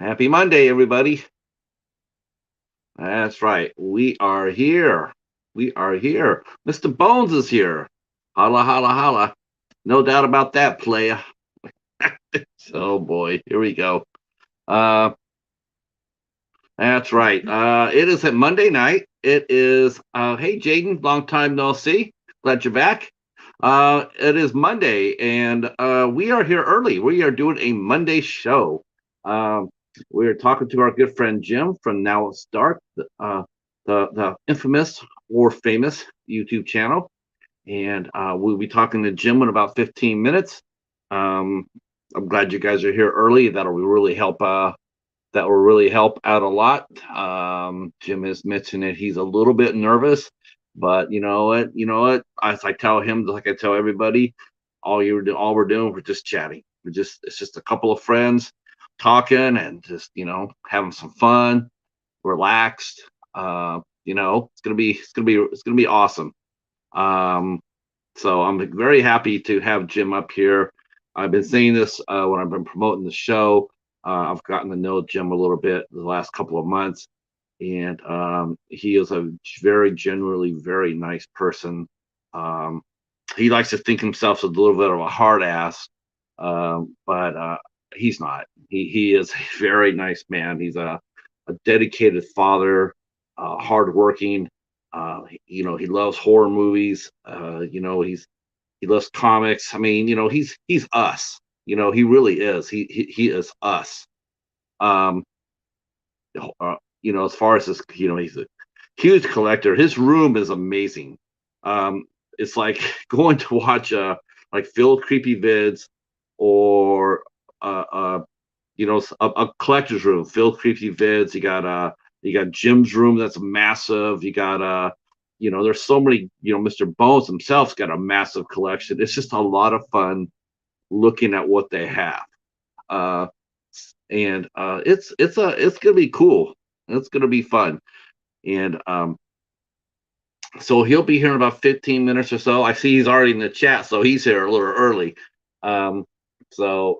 Happy Monday, everybody. That's right. We are here. We are here. Mr. Bones is here. Holla, holla, holla. No doubt about that, playa. Oh boy, here we go. Uh, that's right. It is a Monday night. It is. Hey, Jaden, long time no see. Glad you're back. It is Monday, and we are here early. We are doing a Monday show. Um, we're talking to our good friend Jim from Now It's Dark, the infamous or famous YouTube channel, and we'll be talking to Jim in about 15 minutes. Um, I'm glad you guys are here early. That'll really help. That will really help out a lot. Jim has mentioned that he's a little bit nervous, but you know what? You know what? As I tell him, like I tell everybody, all we're doing, we're just chatting. It's just a couple of friends talking and just having some fun, relaxed. It's gonna be awesome. Um, so I'm very happy to have Jim up here. I've been saying this when I've been promoting the show. I've gotten to know Jim a little bit the last couple of months, and he is a very genuinely very nice person. Um, he likes to think himself as a little bit of a hard ass, but he's not. He is a very nice man. He's a dedicated father, hardworking. He loves horror movies. He loves comics. I mean, he's us. He really is. He is us. Um, as far as this, he's a huge collector. His room is amazing. It's like going to watch like Phil Creepy Vids or a collector's room. Phil Creepy Vids. You got Jim's room that's massive. You got there's so many. Mr. Bones himself's got a massive collection. It's just a lot of fun looking at what they have. Uh, and it's gonna be cool. It's gonna be fun. And so he'll be here in about 15 minutes or so. I see he's already in the chat, so he's here a little early. Um, so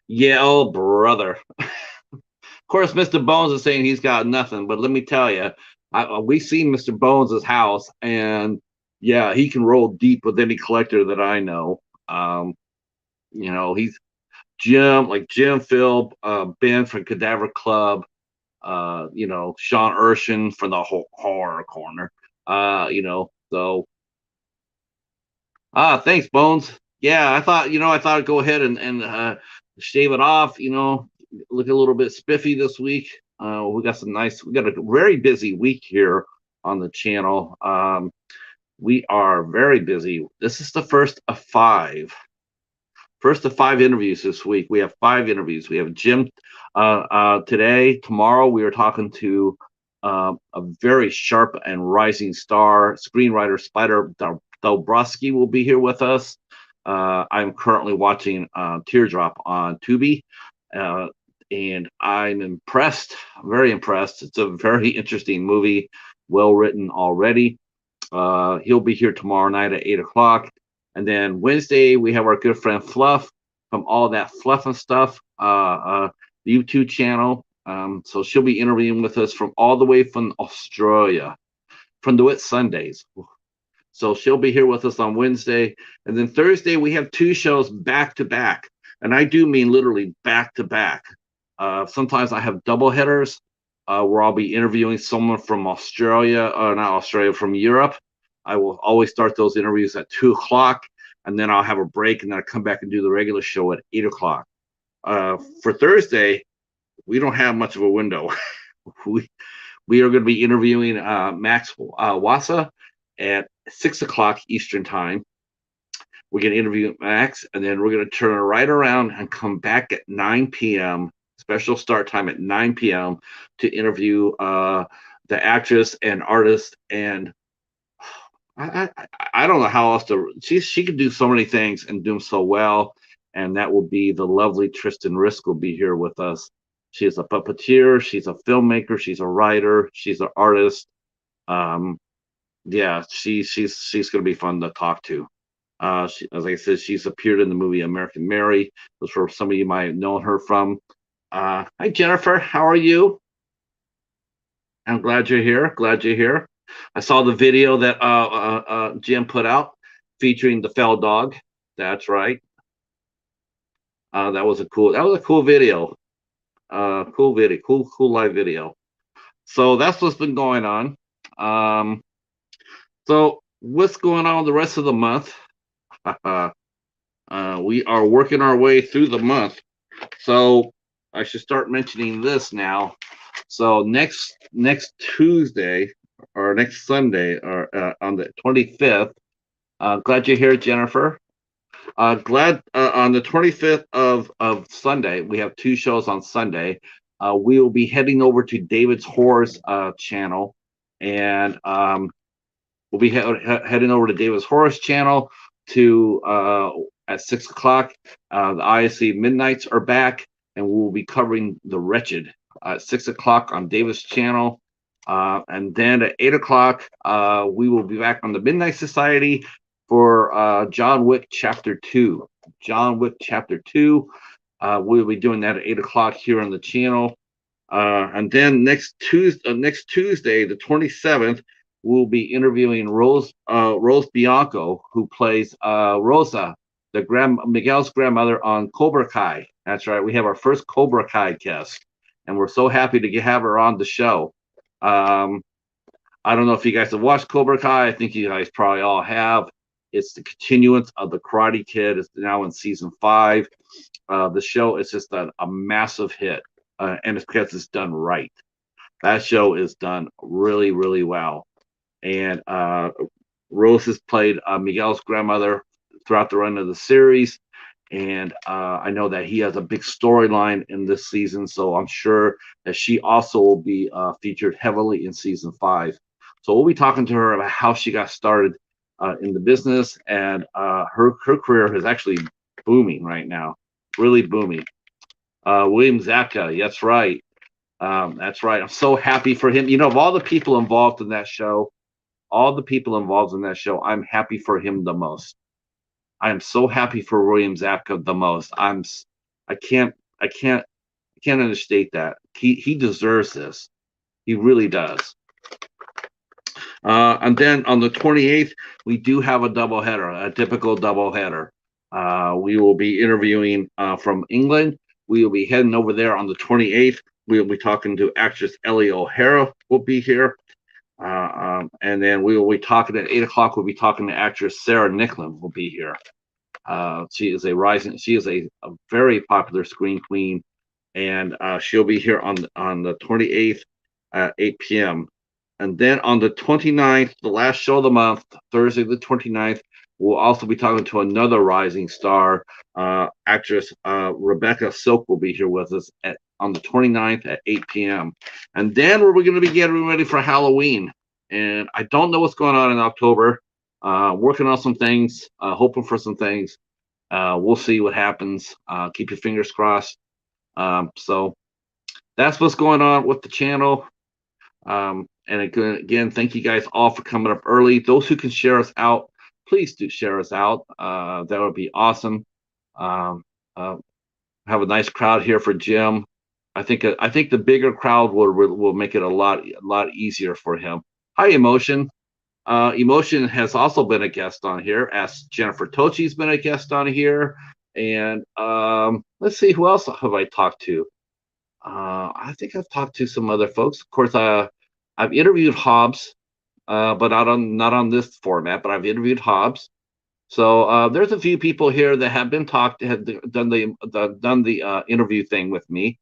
yeah, oh brother. Of course, Mr. Bones is saying he's got nothing, but let me tell you, we seen Mr. Bones's house, and yeah, he can roll deep with any collector that I know. Um, he's Jim, Phil, Ben from Cadaver Club, Sean Urshan from the whole horror corner. So thanks, Bones. Yeah, I thought I'd go ahead and shave it off, look a little bit spiffy this week. We got a very busy week here on the channel. We are very busy. This is the first of five interviews this week. We have five interviews. We have Jim today. Tomorrow, we are talking to a very sharp and rising star screenwriter. Spider Dobroski will be here with us. I'm currently watching Teardrop on Tubi, uh, and I'm impressed. Very impressed. It's a very interesting movie, well written already. He'll be here tomorrow night at 8 o'clock. And then Wednesday, we have our good friend Fluff from All That Fluff and Stuff, the YouTube channel. So she'll be interviewing with us from all the way from Australia, from the Whit Sundays. So she'll be here with us on Wednesday. And then Thursday, we have two shows back to back. And I do mean literally back to back. Sometimes I have double headers where I'll be interviewing someone from Australia, not Australia, from Europe. I will always start those interviews at 2 o'clock, and then I'll have a break, and then I come back and do the regular show at 8 o'clock. For Thursday, we don't have much of a window. we we are going to be interviewing Max Wassa at 6 o'clock Eastern time. We're going to interview Max, and then we're going to turn right around and come back at 9 p.m. Special start time at 9 p.m. to interview the actress and artist. And I don't know how else to. She can do so many things and do them so well. And that will be the lovely Tristan Risk will be here with us. She is a puppeteer. She's a filmmaker. She's a writer. She's an artist. Um, yeah, she's going to be fun to talk to. As I said, she's appeared in the movie American Mary. That's where some of you might have known her from. Hi, Jennifer. How are you? I'm glad you're here. Glad you're here. I saw the video that Jim put out featuring the fell dog. That's right. That was a cool video. Cool video. Cool live video. So that's what's been going on. Um, so what's going on the rest of the month? We are working our way through the month. So I should start mentioning this now. So next Tuesday or next Sunday or on the 25th. Glad you're here, Jennifer. Glad on the 25th of Sunday. We have two shows on Sunday. We will be heading over to David's Horrors channel, and we'll be heading over to David's Horrors channel to at 6 o'clock. The ISC Midnights are back, and we will be covering The Wretched at 6 o'clock on David's channel. And then at 8 o'clock, we will be back on the Midnight Society for John Wick Chapter 2. John Wick Chapter 2. We'll be doing that at 8 o'clock here on the channel. And then next Tuesday, the 27th, we'll be interviewing Rose Bianco, who plays Rosa, Miguel's grandmother on Cobra Kai. That's right. We have our first Cobra Kai guest, and we're so happy to have her on the show. I don't know if you guys have watched Cobra Kai. I think you guys probably all have. It's the continuance of the Karate Kid. It's now in season 5. The show is just a massive hit, and it's because it's done right. That show is done really, really well. And Rose has played Miguel's grandmother throughout the run of the series. And I know that he has a big storyline in this season, so I'm sure that she also will be featured heavily in season 5. So we'll be talking to her about how she got started in the business, and her career is actually booming right now, really booming. William Zabka, that's right. That's right. I'm so happy for him. You know, of all the people involved in that show, I'm happy for him the most. I am so happy for William Zabka the most. I can't, I can't, I can't understate that. He deserves this. He really does. And then on the 28th, we do have a doubleheader, a typical doubleheader. We will be interviewing from England. We will be heading over there on the 28th. We will be talking to actress Ellie O'Hara. Will be here. And then we will be talking at 8 o'clock. We'll be talking to actress Sarah Nicklin. Will be here. She is a very popular screen queen, and she'll be here on the 28th at 8 p.m. And then on the 29th, the last show of the month, Thursday the 29th, we'll also be talking to another rising star, actress Rebecca Silk will be here with us on the 29th at 8 p.m. And then we're going to be getting ready for Halloween. And I don't know what's going on in October. Working on some things, hoping for some things. We'll see what happens. Keep your fingers crossed. So that's what's going on with the channel. And again, thank you guys all for coming up early. Those who can share us out, please do share us out. That would be awesome. Have a nice crowd here for Jim. I think the bigger crowd will make it a lot easier for him. Hi, Emotion. Emotion has also been a guest on here, as Jennifer Tochi's been a guest on here. And let's see, who else have I talked to? I think I've talked to some other folks. Of course, I've interviewed Hobbs, but not on this format. But I've interviewed Hobbs. So there's a few people here that have done the interview thing with me,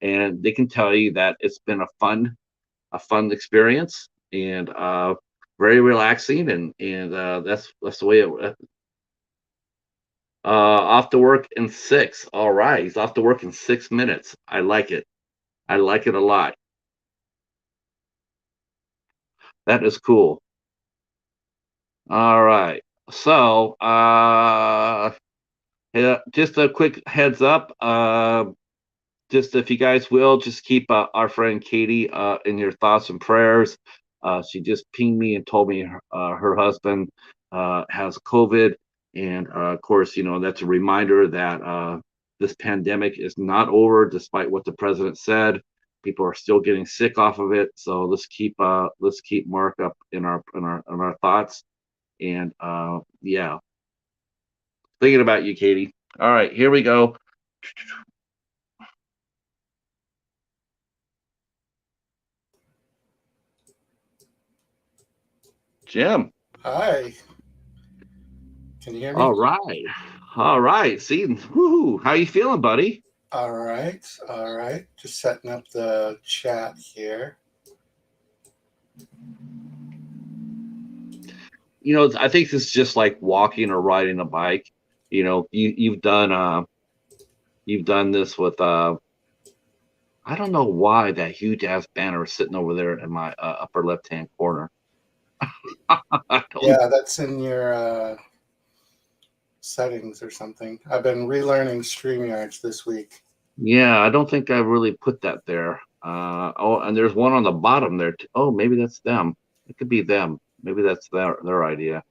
and they can tell you that it's been a fun experience, and very relaxing, and that's the way it. Off to work in 6. All right, he's off to work in 6 minutes. I like it. I like it a lot. That is cool. All right. So, yeah, just a quick heads up. Just if you guys will, just keep our friend Katie in your thoughts and prayers. She just pinged me and told me her husband has COVID. And of course, you know, that's a reminder that This pandemic is not over, despite what the president said. People are still getting sick off of it. So let's keep Mark up in our thoughts. And yeah, thinking about you, Katie. All right, here we go. Jim. Hi. Can you hear me? All right. All right. See, whoo, how you feeling, buddy? All right. All right. Just setting up the chat here. I think this is just like walking or riding a bike. You've done this with I don't know why that huge ass banner is sitting over there in my upper left hand corner. I don't. Yeah, that's in your settings or something. I've been relearning StreamYards this week. Yeah, I don't think I really put that there. Oh, and there's one on the bottom there. Oh, maybe that's them. It could be them. Maybe that's their idea.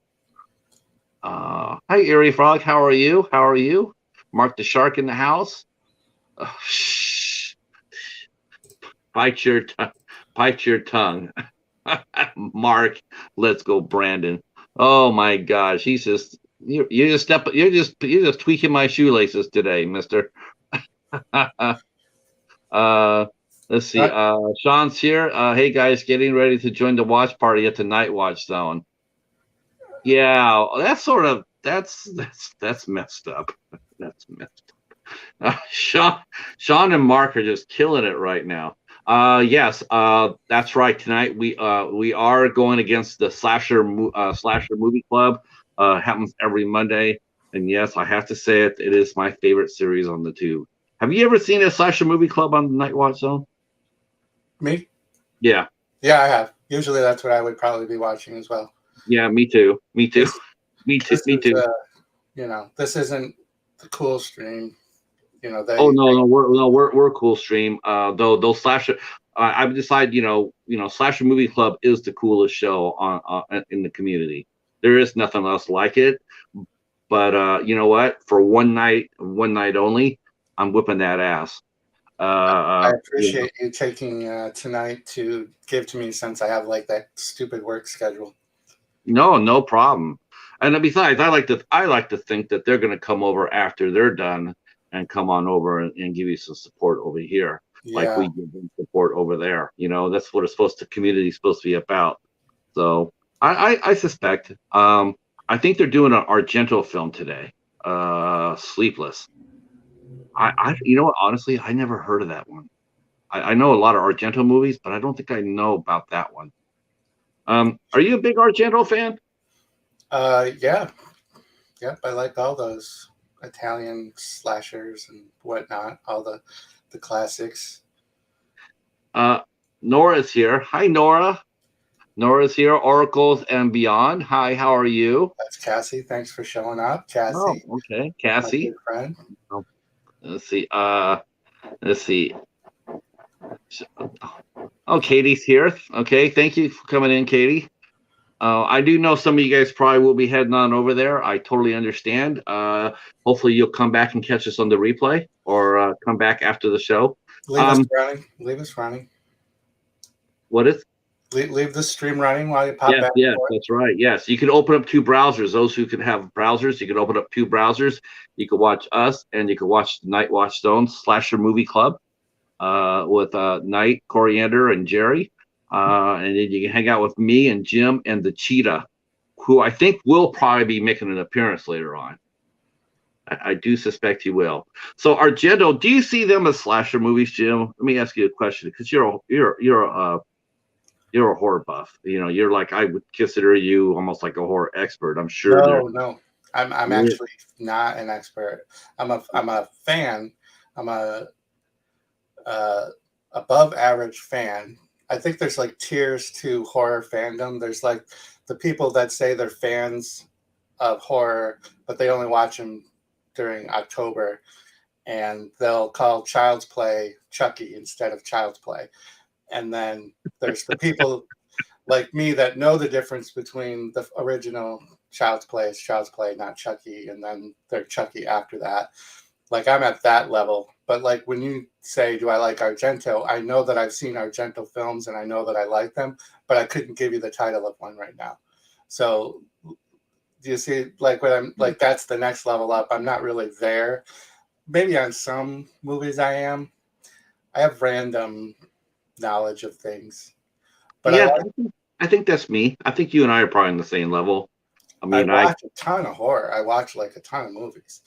Hi, Erie Frog. How are you? How are you? Mark the Shark in the house. Shh. Bite your tongue. Mark, let's go, Brandon. Oh my gosh, he's just you're just tweaking my shoelaces today, Mister. Let's see. Sean's here. Hey guys, getting ready to join the watch party at the Night Watch Zone. Yeah, that's messed up. That's messed up. Sean and Mark are just killing it right now. Yes, that's right. Tonight we are going against the slasher movie club. Happens every Monday, and yes, I have to say it is my favorite series on the tube. Have you ever seen a slasher movie club on the Night Watch Zone? Me? Yeah. Yeah, I have. Usually that's what I would probably be watching as well. Yeah, me too. Me too. Me too. This Me is, too. this isn't the cool stream. Oh no, we're a cool stream. Though those slasher, I've decided slasher movie club is the coolest show on in the community. There is nothing else like it. But you know what? For one night only, I'm whipping that ass. I appreciate you taking tonight to give to me since I have like that stupid work schedule. No problem. And besides, I like to think that they're going to come over after they're done and come on over and give you some support over here, like Yeah. we give them support over there. That's what community's supposed to be about. So I suspect. I think they're doing an Argento film today. Sleepless. You know what? Honestly, I never heard of that one. I know a lot of Argento movies, but I don't think I know about that one. Are you a big Argento fan? Yeah. Yep. I like all those Italian slashers and whatnot, all the classics. Nora's here. Hi, Nora. Nora's here. Oracles and Beyond. Hi, how are you? That's Cassie. Thanks for showing up, Cassie. Oh, okay, Cassie. My good friend. Oh, let's see. Let's see. Oh, Katie's here. Okay, thank you for coming in, Katie. I do know some of you guys probably will be heading on over there. I totally understand. Hopefully you'll come back and catch us on the replay or come back after the show. Leave us running. Leave us running. What is? Leave the stream running while you pop back. Yes, that's right. Yes, you can open up two browsers. Those who can have browsers, you can open up two browsers. You can watch us, and you can watch the Night Watch Stone Slasher Movie Club with Night, Coriander, and Jerry. And then you can hang out with me and Jim and the Cheetah, who I think will probably be making an appearance later on. I do suspect he will. So Argento, do you see them as slasher movies, Jim? Let me ask you a question, because you're a horror buff. You're like, I would consider you almost like a horror expert. I'm sure. No. I'm actually not an expert. I'm a fan. I'm a above average fan. I think there's like tiers to horror fandom. There's like the people that say they're fans of horror, but they only watch them during October, and they'll call Child's Play Chucky instead of Child's Play. And then there's the people like me that know the difference between the original Child's Play is Child's Play, not Chucky, and then they're Chucky after that. Like I'm at that level. But like when you say, do I like Argento? I know that I've seen Argento films and I know that I like them, but I couldn't give you the title of one right now. So do you see like what I'm like? That's the next level up. I'm not really there. Maybe on some movies I am. I have random knowledge of things, but Yeah, I think that's me. I think you and I are probably on the same level. I I mean, watch a ton of horror. I watch like a ton of movies.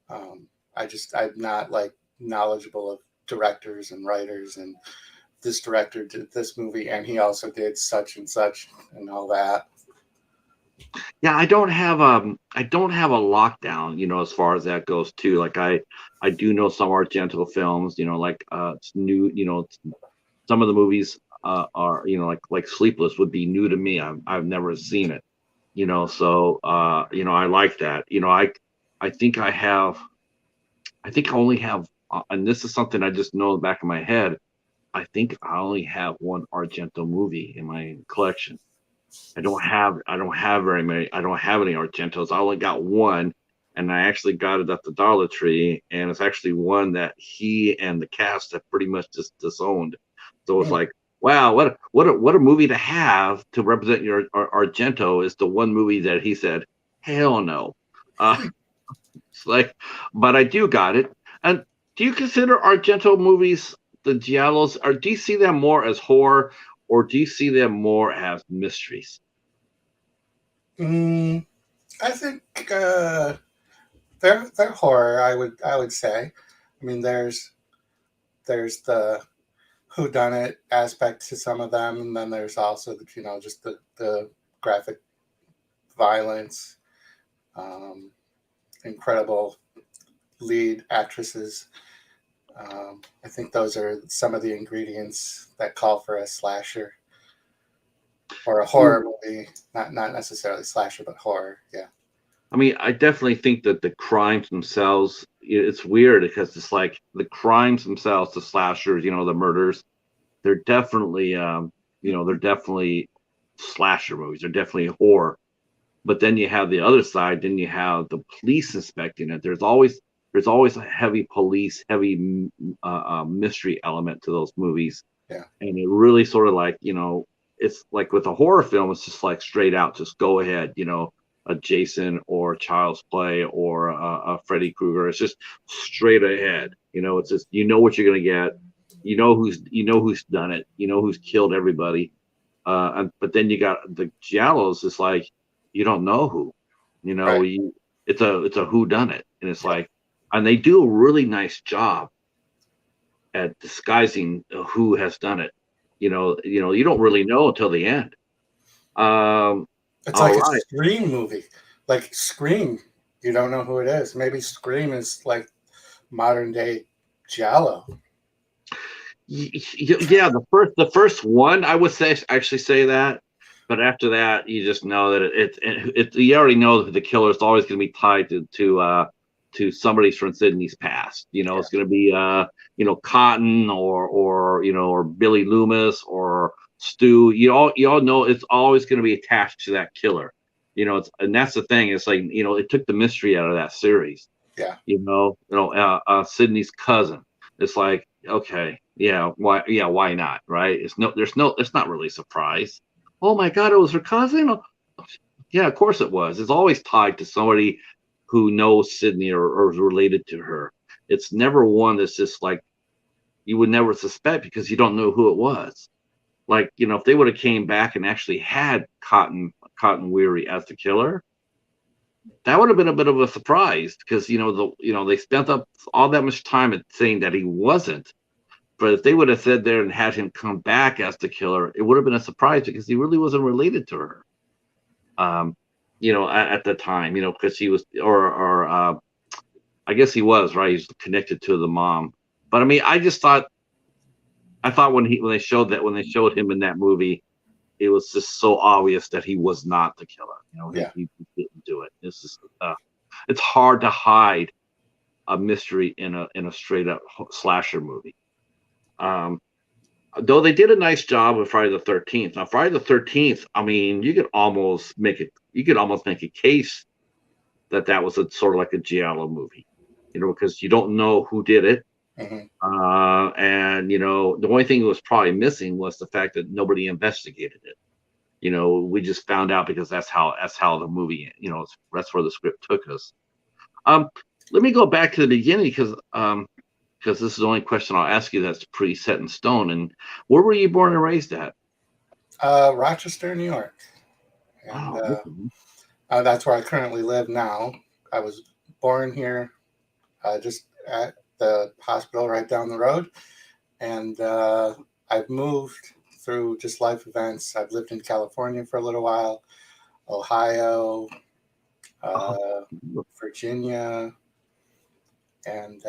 Um, I'm not like knowledgeable of directors and writers and this director did this movie and he also did such and such and all that. yeah, I don't have a lockdown, as far as that goes too. Like I do know some Argento films, like it's new, some of the movies are, like Sleepless would be new to me. I've never seen it, so I like that. I think I think I only have and this is something I just know in the back of my head. I think I only have one Argento movie in my collection. I don't have very many. I don't have any Argentos. I only got one, and I actually got it at the Dollar Tree, and it's actually one that he and the cast have pretty much just disowned. So it's like, wow, what a movie to have to represent your Argento is the one movie that he said, hell no. It's like, but I do got it. And do you consider Argento movies the giallos, or do you see them more as horror, or do you see them more as mysteries? Mm, I think they're horror. I would say. I mean, there's the whodunit aspect to some of them, and then there's also the just the graphic violence, um, incredible lead actresses. I think those are some of the ingredients that call for a slasher or a horror movie. Not necessarily slasher, but horror. Yeah. I mean, I definitely think that the crimes themselves, it's weird because it's like the crimes themselves, the slashers, the murders, they're definitely, they're definitely slasher movies. They're definitely horror. But then you have the other side. Then you have the police inspecting it. There's always a heavy police, heavy mystery element to those movies, Yeah. and it really sort of like it's like with a horror film, it's just like straight out, just go ahead, a Jason or Child's Play or a Freddy Krueger. It's just straight ahead. It's just what you're gonna get. Who's done it. You know who's killed everybody. But then you got the giallos. It's like you don't know who. Right. It's a who done it, and it's like, and they do a really nice job at disguising who has done it. You don't really know until the end. Um, It's all like a right. Scream movie. Like Scream, you don't know who it is. Maybe Scream is like modern day Giallo. Yeah, the first one I would say actually say that, but after that you just know that you already know that the killer is always going to be tied to somebody from Sydney's past. Yeah. It's going to be Cotton or Billy Loomis or Stu. You all know it's always going to be attached to that killer. And that's the thing. It's like it took the mystery out of that series. Yeah. Sydney's cousin. It's like, okay, why not, right? It's not really a surprise. Oh my God, it was her cousin. Oh, yeah, of course it was. It's always tied to somebody who knows Sydney or is related to her. It's never one that's just like you would never suspect because you don't know who it was. Like, if they would have came back and actually had Cotton Weary as the killer, that would have been a bit of a surprise because they spent up all that much time at saying that he wasn't. But if they would have said there and had him come back as the killer, it would have been a surprise because he really wasn't related to her. At the time, because he was, or I guess he was, right. He's connected to the mom. But I mean, I thought when they showed him in that movie, it was just so obvious that he was not the killer. Yeah. He didn't do it. It's just, it's hard to hide a mystery in a straight up slasher movie. Though they did a nice job with Friday the 13th. Now, Friday the 13th, I mean, you could almost make a case that was a sort of like a giallo movie. because you don't know who did it. Hmm. And the only thing that was probably missing was the fact that nobody investigated it. We just found out because that's how the movie, that's where the script took us. Um, Let me go back to the beginning because this is the only question I'll ask you that's pretty set in stone. And where were you born and raised at? Rochester, New York, and Oh, okay. that's where I currently live now. I was born here, just at the hospital right down the road, and I've moved through just life events. I've lived in California for a little while, Ohio, Oh, uh, Virginia, and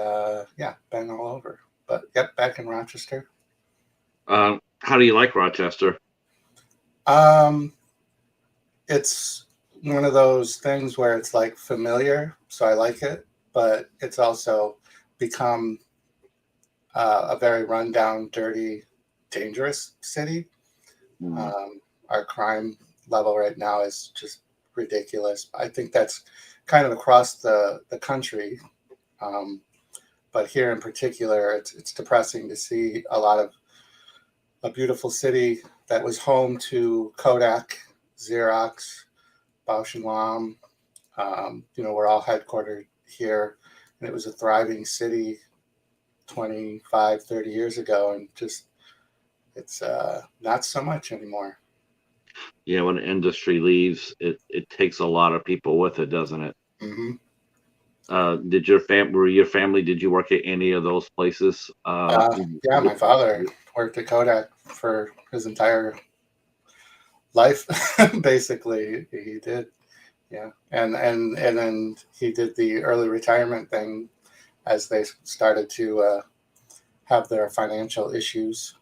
yeah, been all over. But yep, back in Rochester. how do you like Rochester? Um, it's one of those things where it's like familiar, so I like it, but it's also become a very rundown, dirty, dangerous city. Mm, Um, our crime level right now is just ridiculous. I think that's kind of across the country. Um, but here in particular, it's depressing to see a lot of a beautiful city that was home to Kodak, Xerox, Bausch and Lomb. We're all headquartered here, and it was a thriving city 25, 30 years ago, and just it's not so much anymore. when the industry leaves, it takes a lot of people with it, doesn't it? Hmm. Were your family, did you work at any of those places? Yeah, my father worked at Kodak for his entire life, basically. He did, yeah, and then he did the early retirement thing as they started to have their financial issues.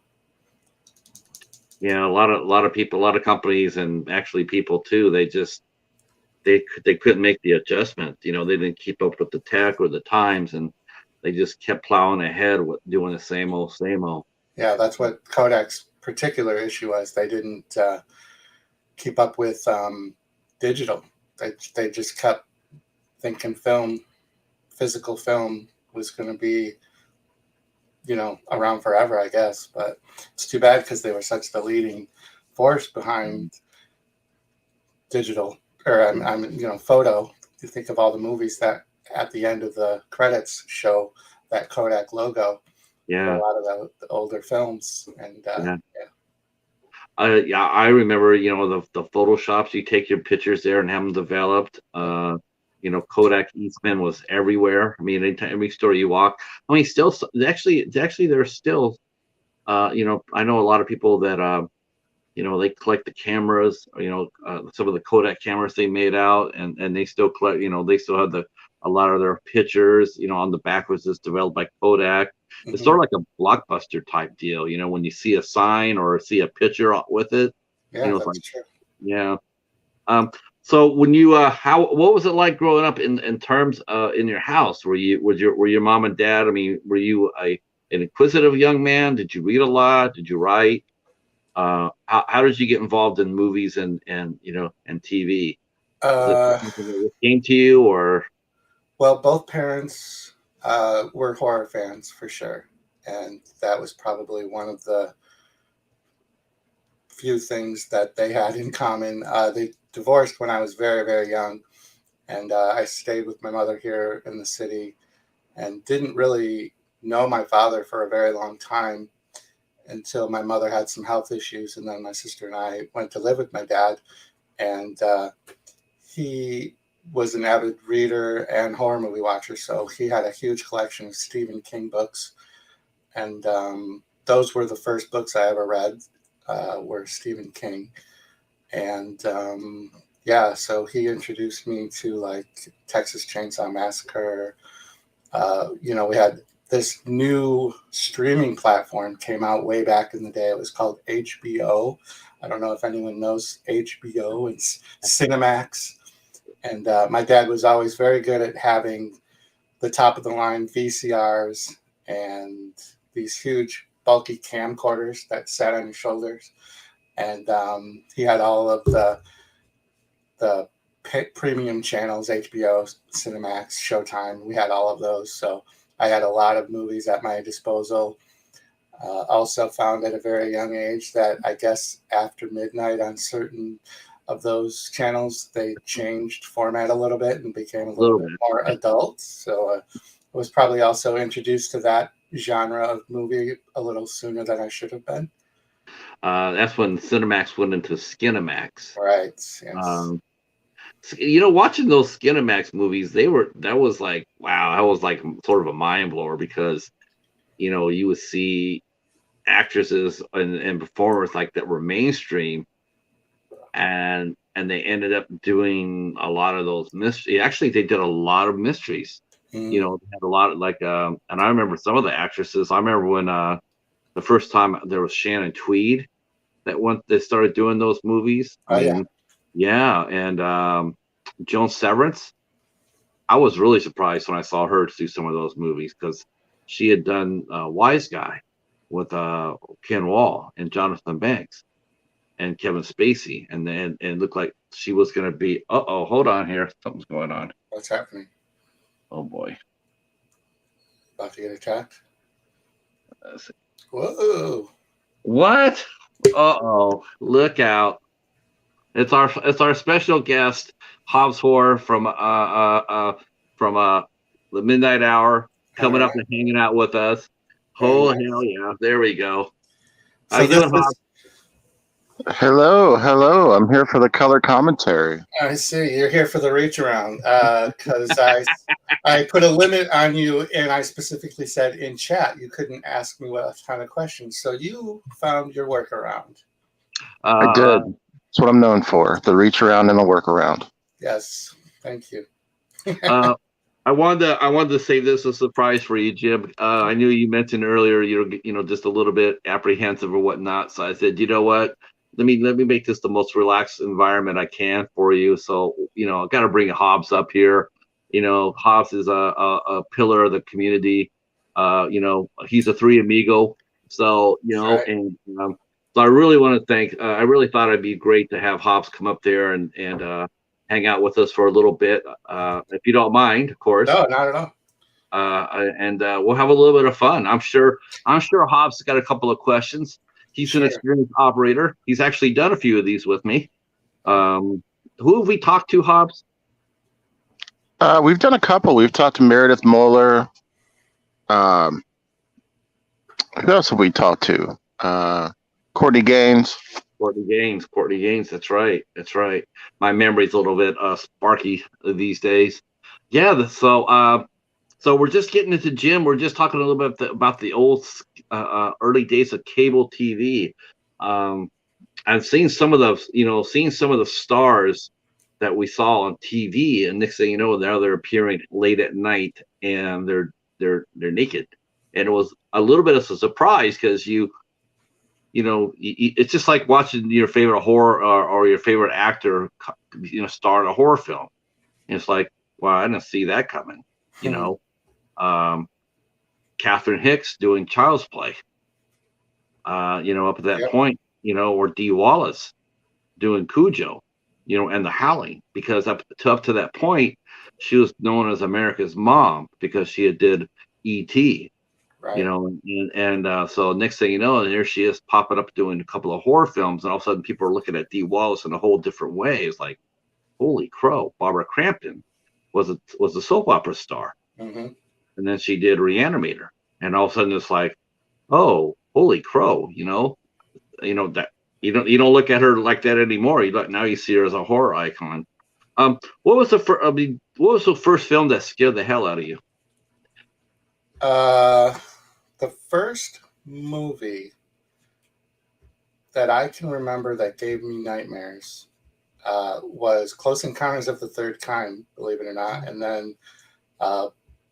Yeah, a lot of people, a lot of companies, and actually people too. They couldn't make the adjustment. They didn't keep up with the tech or the times, and they just kept plowing ahead with doing the same old, same old. Yeah, that's what Kodak's particular issue was. They didn't keep up with digital. They just kept thinking physical film was going to be around forever, I guess. But it's too bad because they were such the leading force Mhm. behind digital or photo. You think of all the movies that at the end of the credits show that Kodak logo for a Yeah, lot of the older films, and yeah. yeah. Yeah, I remember, the photoshops. You take your pictures there and have them developed. Kodak Eastman was everywhere. I mean, every store you walk. I mean, still, actually, there's still. I know a lot of people that they collect the cameras. Some of the Kodak cameras they made out, and they still collect. They still have a lot of their pictures. On the back was just developed by Kodak. It's Hmm. sort of like a blockbuster type deal. When you see a sign or see a picture with it, Yeah, it's that's like, true. yeah. Um, so when what was it like growing up in terms in your house? Were your mom and dad? I mean, were you an inquisitive young man? Did you read a lot? Did you write? How did you get involved in movies and TV? Is it Uh, something that just came to you, or well, both parents were horror fans for sure, and that was probably one of the few things that they had in common. They divorced when I was very, very young, and I stayed with my mother here in the city and didn't really know my father for a very long time until my mother had some health issues, and then my sister and I went to live with my dad, and he was an avid reader and horror movie watcher, so he had a huge collection of Stephen King books, and those were the first books I ever read were Stephen King, and yeah, so he introduced me to like Texas Chainsaw Massacre. We had this new streaming platform came out way back in the day. It was called HBO. I don't know if anyone knows HBO. It's Cinemax. And my dad was always very good at having the top of the line VCRs and these huge bulky camcorders that sat on your shoulders. And he had all of the premium channels, HBO, Cinemax, Showtime. We had all of those. So I had a lot of movies at my disposal. Also found at a very young age that I guess after midnight on certain of those channels, they changed format a little bit and became a little bit more adult. So I was probably also introduced to that genre of movie a little sooner than I should have been. That's when Cinemax went into Skinemax. Right. Yes. Watching those Skinemax movies, that was like, wow, that was like sort of a mind blower because, you would see actresses and performers like that were mainstream, and they ended up doing a lot of those mysteries. Actually, they did a lot of mysteries. They had a lot of and I remember some of the actresses. I remember when the first time there was Shannon Tweed they started doing those movies. I mean, yeah, and Joan Severance. I was really surprised when I saw her do some of those movies because she had done Wise Guy with Ken Wall and Jonathan Banks and Kevin Spacey, and then it looked like she was going to be. Hold on here, something's going on. What's happening? Oh boy, about to get attacked. Let's see. Whoa! What? Look out! It's our special guest, Hobbs Horror from the Midnight Hour, coming up and hanging out with us. Oh, hell yeah! There we go. How you doing, Hobbs? Hello. I'm here for the color commentary. I see. You're here for the reach around because I put a limit on you, and I specifically said in chat you couldn't ask me a ton of questions. So you found your workaround. I did. That's what I'm known for: the reach around and the workaround. Yes. Thank you. I wanted to save this a surprise for you, Jim. I knew you mentioned earlier you're just a little bit apprehensive or whatnot. So I said, you know what? Let me make this the most relaxed environment I can for you. So I got to bring Hobbs up here. Hobbs is a pillar of the community. He's a three amigo. So Right. and so I really want to thank. I really thought it'd be great to have Hobbs come up there and hang out with us for a little bit, if you don't mind, of course. No, not at all. And we'll have a little bit of fun. I'm sure Hobbs has got a couple of questions. He's an experienced operator. He's actually done a few of these with me. Who have we talked to, Hobbs? We've done a couple. We've talked to Meredith Moeller. Who else have we talked to? Courtney Gaines. Courtney Gaines. That's right. My memory's a little bit sparky these days. Yeah. So we're just getting into Jim. We're just talking a little bit about the old early days of cable TV. I've seen some of the stars that we saw on TV, and next thing you know, now they're appearing late at night and they're naked, and it was a little bit of a surprise because it's just like watching your favorite horror or your favorite actor, star in a horror film. And it's like, wow, I didn't see that coming. Catherine Hicks doing Child's Play. Up at that point, or Dee Wallace doing Cujo, and The Howling, because up to that point, she was known as America's Mom because she had did E.T. Right. So next thing you know, and here she is popping up doing a couple of horror films, and all of a sudden people are looking at Dee Wallace in a whole different way. It's like, holy crow! Barbara Crampton was a soap opera star. Mm-hmm. And then she did Reanimator, and all of a sudden it's like, oh, holy crow! That you don't look at her like that anymore. Now you see her as a horror icon. What was the first film that scared the hell out of you? The first movie that I can remember that gave me nightmares was Close Encounters of the Third Kind, believe it or not, and then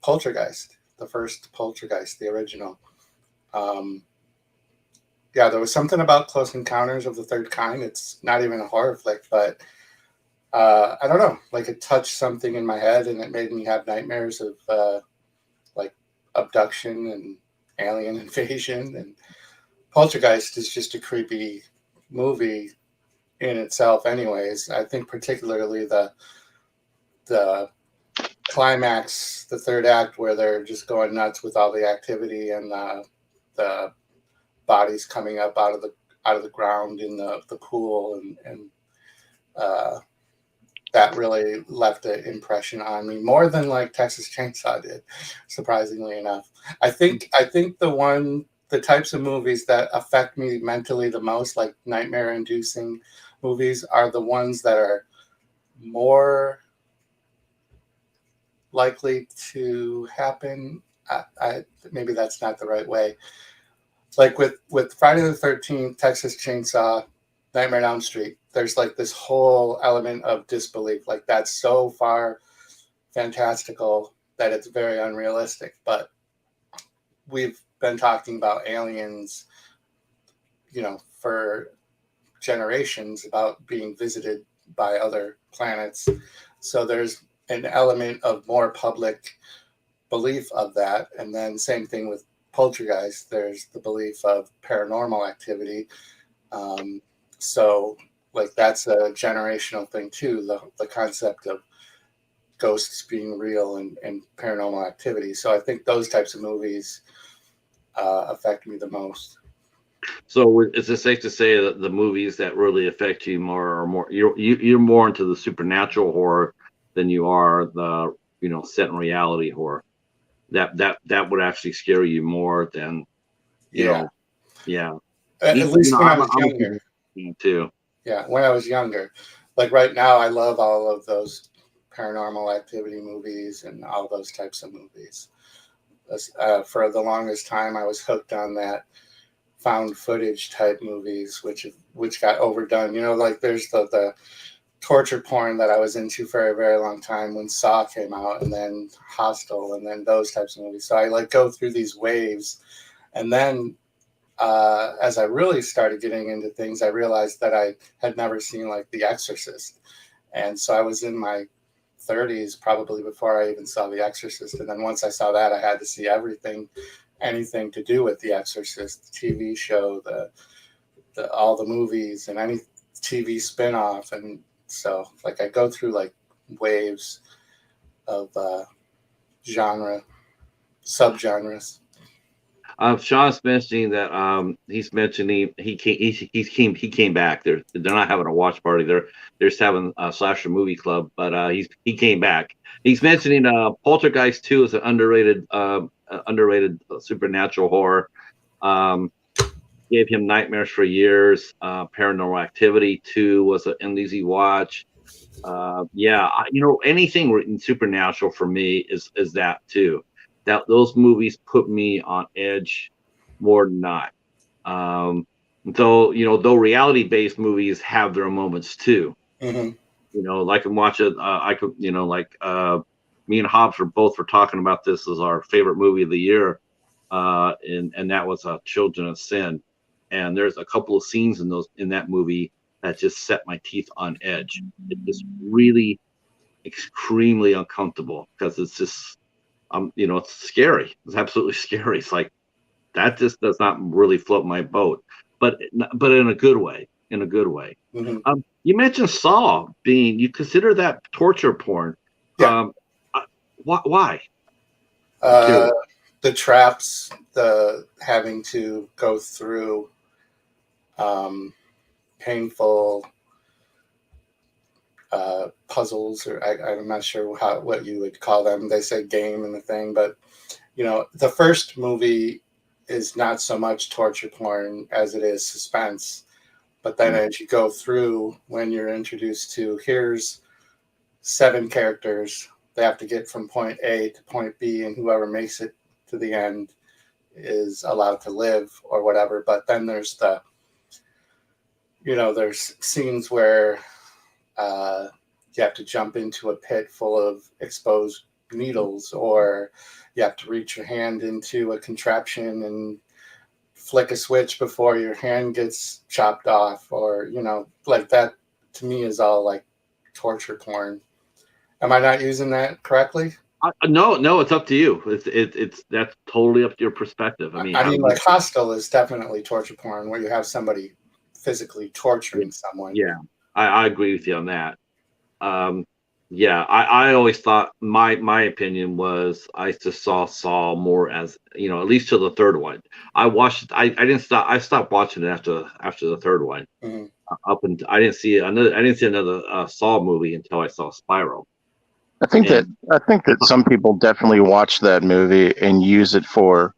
Poltergeist, the first Poltergeist, the original. There was something about Close Encounters of the Third Kind. It's not even a horror flick, but I don't know, like it touched something in my head and it made me have nightmares of like abduction and alien invasion. And Poltergeist is just a creepy movie in itself anyways. I think particularly the the climax, the third act, where they're just going nuts with all the activity and the bodies coming up out of the ground in the pool, and that really left an impression on me more than like Texas Chainsaw did, surprisingly enough. I think the types of movies that affect me mentally the most, like nightmare inducing movies, are the ones that are more likely to happen. I maybe that's not the right way. Like with Friday the 13th, Texas Chainsaw, Nightmare on Elm Street, there's like this whole element of disbelief. Like that's so far fantastical that it's very unrealistic. But we've been talking about aliens, for generations, about being visited by other planets. So there's an element of more public belief of that. And then same thing with Poltergeist, there's the belief of paranormal activity. So like that's a generational thing too, the concept of ghosts being real and paranormal activity. So I think those types of movies affect me the most. So is it safe to say that the movies that really affect you more are more you're more into the supernatural horror than you are the set in reality horror? That would actually scare you more than Yeah. Yeah. At least when I was younger. Too. Yeah, when I was younger. Like right now, I love all of those paranormal activity movies and all those types of movies. For the longest time, I was hooked on that found footage type movies, which got overdone. Like there's the torture porn that I was into for a very long time when Saw came out, and then Hostel, and then those types of movies. So I like go through these waves, and then as I really started getting into things, I realized that I had never seen like The Exorcist, and so I was in my 30s probably before I even saw The Exorcist. And then once I saw that, I had to see anything to do with The Exorcist, the TV show, the all the movies, and any TV spinoff. And so like I go through like waves of subgenres. Sean's mentioning that he's mentioning he came back. They're not having a watch party. They're just having a slasher movie club. But he came back. He's mentioning Poltergeist 2 is an underrated supernatural horror. Gave him nightmares for years. Paranormal Activity 2 was an easy watch. Anything in supernatural for me is that too. That those movies put me on edge more than not. Though reality-based movies have their moments too. Mm-hmm. Like and watch it. I could, me and Hobbs were talking about this as our favorite movie of the year, and that was Children of Sin. And there's a couple of scenes in that movie that just set my teeth on edge. It just really extremely uncomfortable because it's just it's scary. It's absolutely scary. It's like that just does not really float my boat, but in a good way. Mm-hmm. You mentioned Saw being. You consider that torture porn? Yeah. Why? The traps, the having to go through painful puzzles, or I'm not sure what you would call them. They say game in the thing, but the first movie is not so much torture porn as it is suspense. But then as you go through, when you're introduced to here's 7 characters, they have to get from point A to point B, and whoever makes it to the end is allowed to live or whatever. But then there's there's scenes where you have to jump into a pit full of exposed needles, or you have to reach your hand into a contraption and flick a switch before your hand gets chopped off, or like that. To me is all like torture porn. Am I not using that correctly? No, it's up to you. It's that's totally up to your perspective. I mean, like Hostel is definitely torture porn, where you have somebody physically torturing someone. Yeah, I agree with you on that. Yeah, I always thought my opinion was I just saw Saw more as, at least to the third one. I didn't stop. I stopped watching it after the third one. Mhm. Up and I didn't see another Saw movie until I saw Spiral. And I think that some people definitely watch that movie and use it for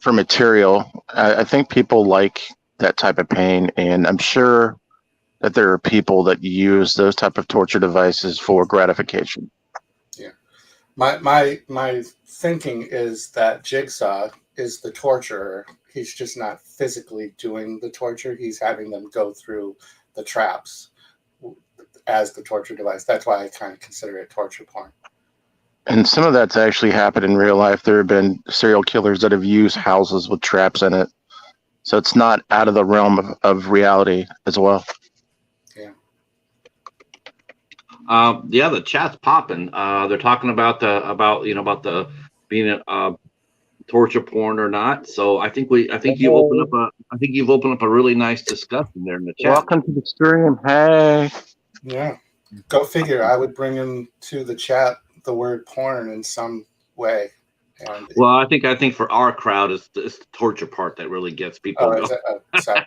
material. I think people like that type of pain, and I'm sure that there are people that use those type of torture devices for gratification. Yeah. My thinking is that Jigsaw is the torturer. He's just not physically doing the torture. He's having them go through the traps as the torture device. That's why I kind of consider it torture porn. And some of that's actually happened in real life. There have been serial killers that have used houses with traps in it. So it's not out of the realm of reality as well. Yeah. yeah, the chat's popping. They're talking about the being torture porn or not. So I think you've opened up a really nice discussion there in the chat. Welcome to the stream. Hey. Yeah. Go figure. I would bring into the chat the word porn in some way. And Well, I think for our crowd, it's the torture part that really gets people is going. it? Sorry.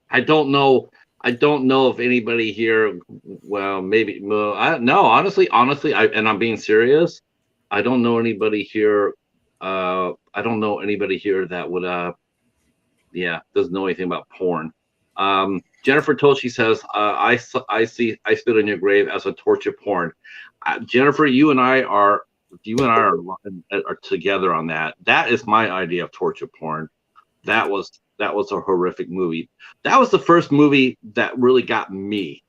I don't know. I don't know if anybody here. Well, maybe. Well, no. Honestly, and I'm being serious. I don't know anybody here. I don't know anybody here that would. Yeah, doesn't know anything about porn. Jennifer Toshi says, I spit on your grave as a torture porn. Jennifer, you and I are together on that. That is my idea of torture porn. That was a horrific movie. That was the first movie that really got me.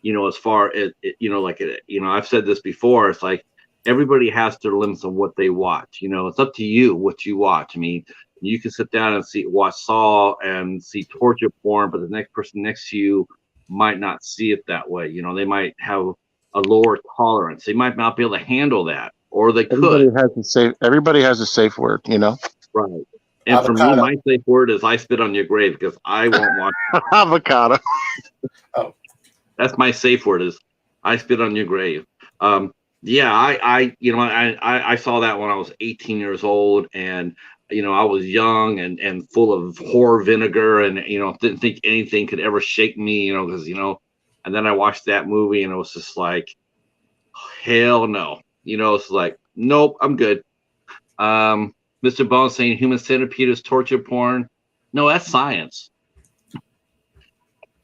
As far as I've said this before. It's like everybody has their limits on what they watch. It's up to you what you watch. I mean, you can sit down and watch Saw and see torture porn, but the next person next to you might not see it that way. They might have a lower tolerance. They might not be able to handle that, or they could. Everybody has a safe word, Right. And for me, Avocado. my safe word is I spit on your grave because I won't watch. Avocado. Oh, That's my safe word is I spit on your grave. Yeah, I saw that when I was 18 years old, and I was young and full of horror vinegar, and didn't think anything could ever shake me, because and then I watched that movie, and it was just like, hell no, it's like, nope, I'm good. Mr. Bones saying human centipede is torture porn. No, that's science.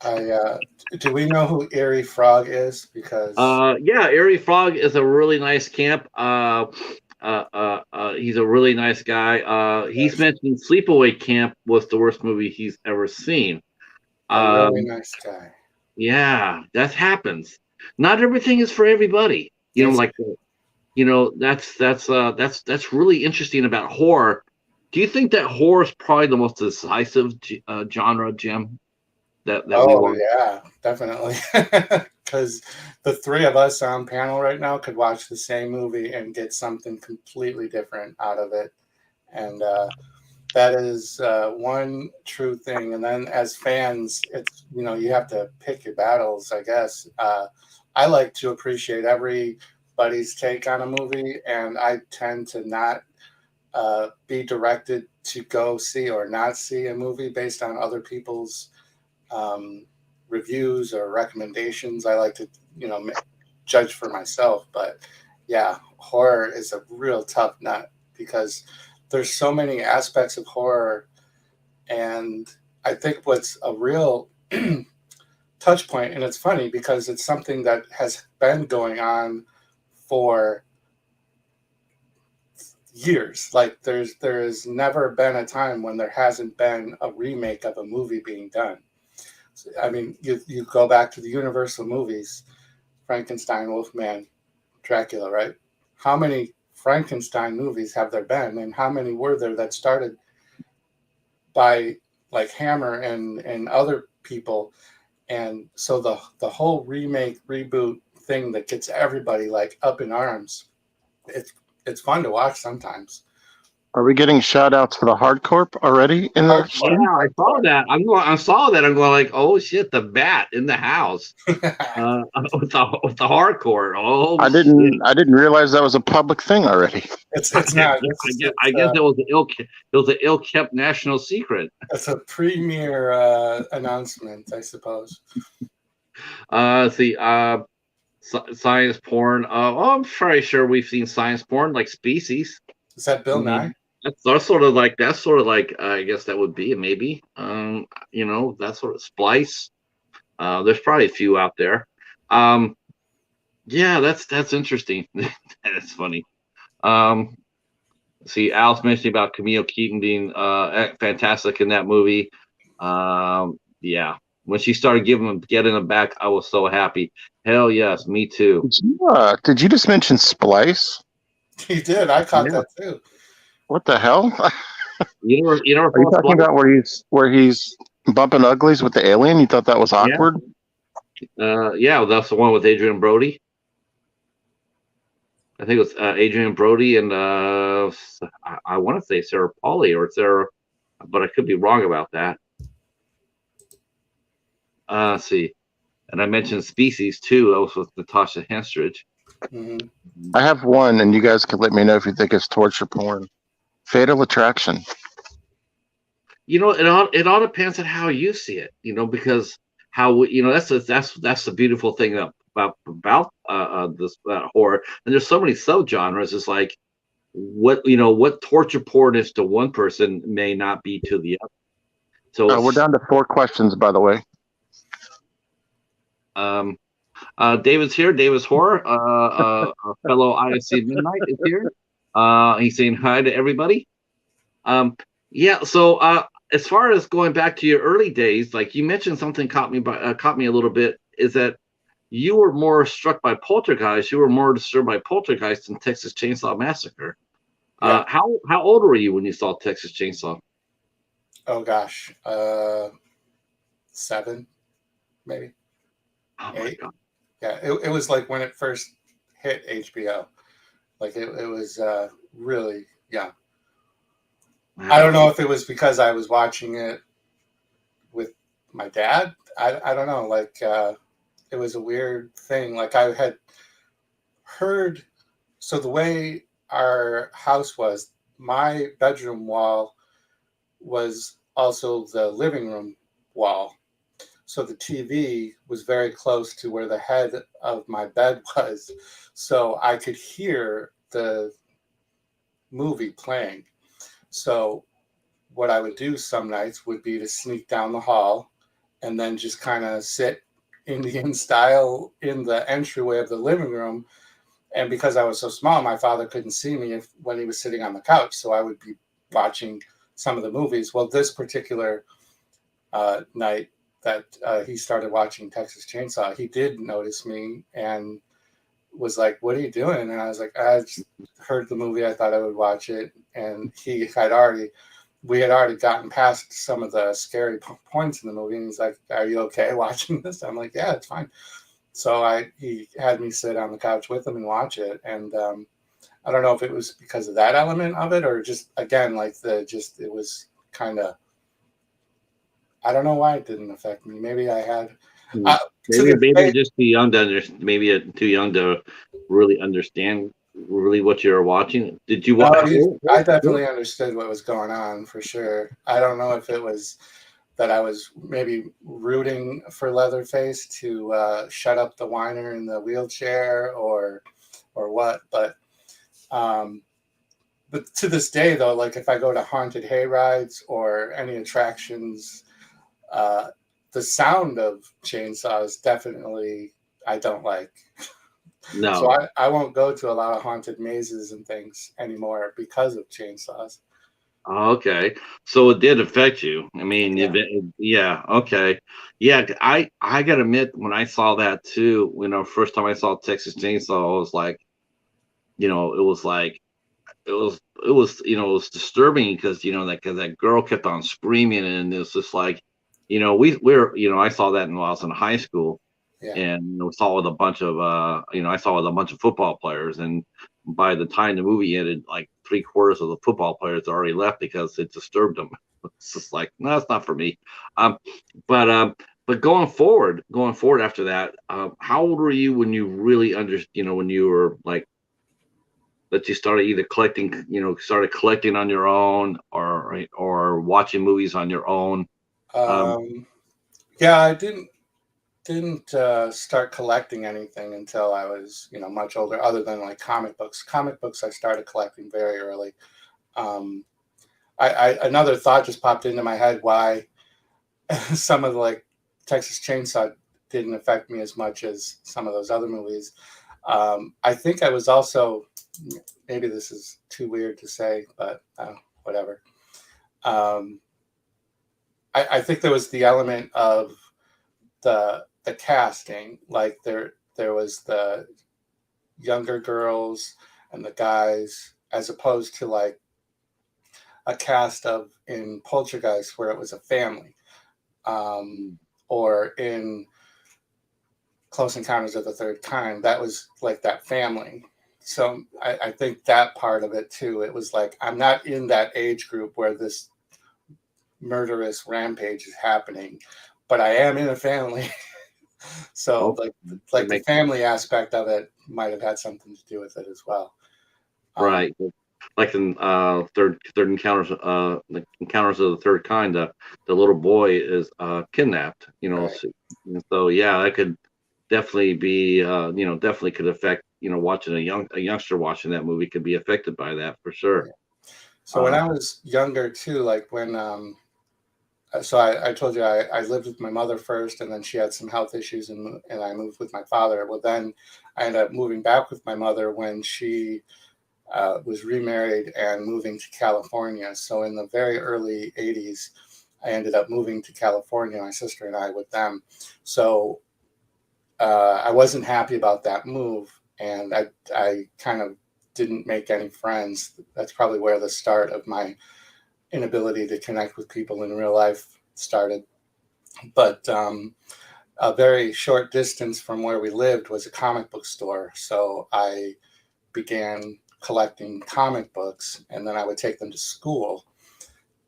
do we know who Eerie Frog is? Because Yeah, Airy Frog is a really nice camp. He's a really nice guy. He's mentioned Sleepaway Camp was the worst movie he's ever seen. a really Um, nice guy. yeah, that happens. Not everything is for everybody. It's, That's really interesting about horror. Do you think that horror is probably the most decisive genre, Jim, that we oh watch? yeah, definitely. Because the three of us on panel right now could watch the same movie and get something completely different out of it, and that is one true thing. And then as fans, it's you have to pick your battles, I guess. I like to appreciate everybody's take on a movie, and I tend to not be directed to go see or not see a movie based on other people's um, reviews or recommendations. I like to, judge for myself. But yeah, horror is a real tough nut because there's so many aspects of horror. And I think what's a real touch point, and it's funny because it's something that has been going on for years. Like there's never been a time when there hasn't been a remake of a movie being done. I mean, you go back to the Universal movies, Frankenstein, Wolfman, Dracula, right? How many Frankenstein movies have there been, and how many were there that started by like Hammer and other people? And so the whole remake reboot thing that gets everybody like up in arms, it's fun to watch sometimes. Are we getting shout outs for the hardcore already in the Yeah, stream? I saw that. I saw that. I'm going like, oh shit, the bat in the house. With the hardcore. Oh shit. I didn't realize that was a public thing already. It's not. I guess it was an ill kept national secret. It's a premier announcement, I suppose. See, science porn. I'm pretty sure we've seen science porn like Species. Is that Bill Nye? That's sort of like I guess that would be maybe. That sort of Splice. There's probably a few out there. Yeah, that's interesting. That's funny. See, Al's mentioning about Camille Keaton being fantastic in that movie. Yeah, when she started getting them back, I was so happy. Hell yes, me too. Did you just mention Splice? He did. I caught that too. What the hell? You know, Are you talking about where he's bumping uglies with the alien? You thought that was awkward? Yeah, that's the one with Adrian Brody. I think it was Adrian Brody and I want to say Sarah Pauly or Sarah, but I could be wrong about that. Let's see, and I mentioned Species too. That was with Natasha Henstridge. Mm-hmm. I have one, and you guys can let me know if you think it's torture porn. Fatal Attraction. It all depends on how you see it. Because how that's the beautiful thing about this horror. And there's so many subgenres. It's like what torture porn is to one person may not be to the other. So we're down to 4 questions, by the way. David's here. David's horror. Fellow ISC Midnight is here. He's saying hi to everybody. Yeah. So as far as going back to your early days, like you mentioned, something caught me a little bit. Is that you were more struck by Poltergeist? You were more disturbed by Poltergeist than Texas Chainsaw Massacre. Yeah. How old were you when you saw Texas Chainsaw? Oh gosh, 7, maybe. Oh 8. my God. Yeah, it was like when it first hit HBO. Like it was really young. Wow. I don't know if it was because I was watching it with my dad. I don't know. Like it was a weird thing. Like I had heard. So the way our house was, my bedroom wall was also the living room wall. So the TV was very close to where the head of my bed was. So I could hear the movie playing. So what I would do some nights would be to sneak down the hall and then just kind of sit Indian style in the entryway of the living room. And because I was so small, my father couldn't see me when he was sitting on the couch. So I would be watching some of the movies. Well, this particular night that he started watching Texas Chainsaw, he did notice me and was like, "What are you doing?" And I was like, "I just heard the movie. I thought I would watch it." And we had already gotten past some of the scary points in the movie. And he's like, "Are you okay watching this?" I'm like, "Yeah, it's fine." So he had me sit on the couch with him and watch it. And I don't know if it was because of that element of it or just, again, like it was kind of, I don't know why it didn't affect me. Maybe I had, maybe just too young to understand. Maybe too young to really understand really what you were watching. Did you watch? I definitely understood what was going on for sure. I don't know if it was that I was maybe rooting for Leatherface to shut up the whiner in the wheelchair or what. But to this day, though, like if I go to haunted hay rides or any attractions, the sound of chainsaws definitely I don't like. No. So I won't go to a lot of haunted mazes and things anymore because of chainsaws. Okay, so it did affect you. I mean, yeah. Okay, yeah. I gotta admit, when I saw that too, first time I saw Texas Chainsaw, I was like, it was like, it was disturbing because that girl kept on screaming, and it was just like, I saw that when I was in high school, Yeah. and I saw with a bunch of football players, and by the time the movie ended, like 3/4 of the football players already left because it disturbed them. It's just like, no, it's not for me. Um, but going forward after that, how old were you when you really when you were like that you started either collecting, started collecting on your own or watching movies on your own? Um, Um, yeah, I didn't start collecting anything until I was, much older, other than like comic books. Comic books I started collecting very early. Um, another thought just popped into my head why some of the like Texas Chainsaw didn't affect me as much as some of those other movies. I think I was also, maybe this is too weird to say, but whatever. Um, I think there was the element of the casting, like there was the younger girls and the guys, as opposed to like a cast of in Poltergeist where it was a family, um, or in Close Encounters of the Third Kind that was like that family. So I think that part of it too. It was like I'm not in that age group where this murderous rampage is happening, but I am in a family. So oh, that like the makes family aspect of it might have had something to do with it as well. Um, right. Like in third encounters, the encounters of the third kind, the little boy is kidnapped. right. And so yeah, that could definitely be definitely could affect watching a youngster watching that movie could be affected by that for sure. Yeah. So when Uh, I was younger too, like when so I told you I lived with my mother first, and then she had some health issues, and I moved with my father. Well, then I ended up moving back with my mother when she was remarried and moving to California. So in the very early 80s, I ended up moving to California, my sister and I with them. So I wasn't happy about that move, and I kind of didn't make any friends. That's probably where the start of my inability to connect with people in real life started. But a very short distance from where we lived was a comic book store. So I began collecting comic books, and then I would take them to school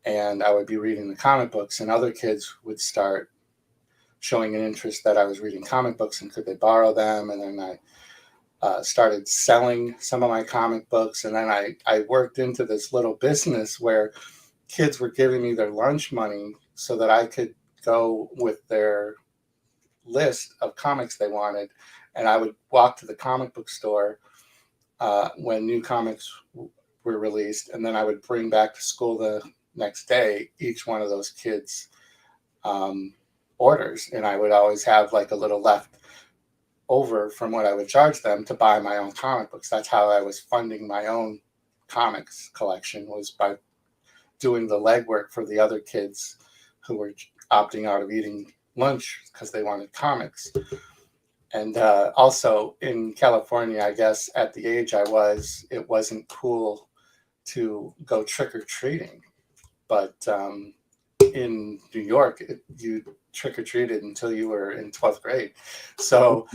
and I would be reading the comic books, and other kids would start showing an interest that I was reading comic books and could they borrow them. And then I started selling some of my comic books. And then I worked into this little business where kids were giving me their lunch money so that I could go with their list of comics they wanted. And I would walk to the comic book store when new comics were released. And then I would bring back to school the next day each one of those kids' orders. And I would always have like a little left over from what I would charge them to buy my own comic books. That's how I was funding my own comics collection, was by doing the legwork for the other kids who were opting out of eating lunch because they wanted comics. And also in California, I guess at the age I was, it wasn't cool to go trick or treating. But in New York, you trick or treated until you were in 12th grade. So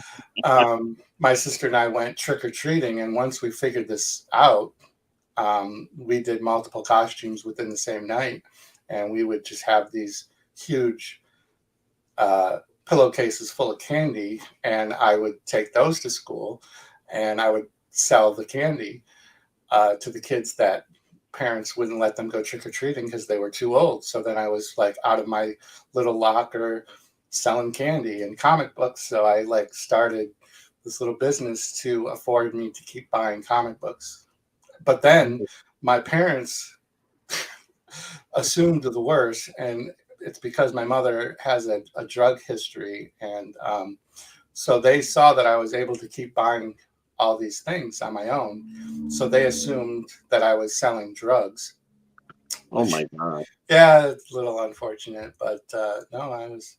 my sister and I went trick or treating. And once we figured this out, we did multiple costumes within the same night. And we would just have these huge pillowcases full of candy. And I would take those to school and I would sell the candy to the kids that parents wouldn't let them go trick-or-treating because they were too old. So then I was like out of my little locker selling candy and comic books. So I like started this little business to afford me to keep buying comic books. But then my parents assumed the worst, and it's because my mother has a drug history. And so they saw that I was able to keep buying all these things on my own. So they assumed that I was selling drugs. oh Which, my God. yeah, it's a little unfortunate, but no, I was.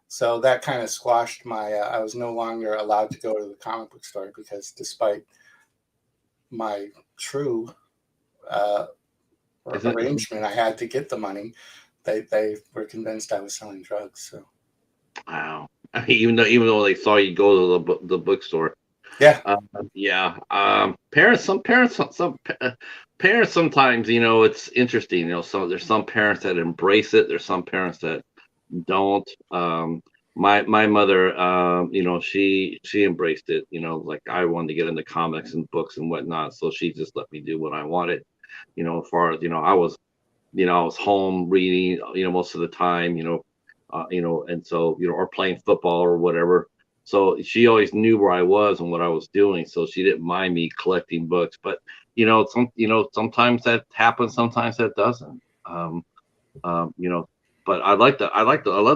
So that kind of squashed my. I was no longer allowed to go to the comic book store because, despite my true uh, Isn't arrangement, I had to get the money. They were convinced I was selling drugs. So wow. I mean, even though they saw you go to the bookstore. Yeah. Yeah. Parents. Parents sometimes, it's interesting. So there's some parents that embrace it. There's some parents that don't. My mother, she embraced it. Like I wanted to get into comics and books and whatnot, so she just let me do what I wanted. As far as I was home reading, most of the time, and so, or playing football or whatever. So she always knew where I was and what I was doing. So she didn't mind me collecting books. But, sometimes that happens, sometimes that doesn't. Um, you know, but I love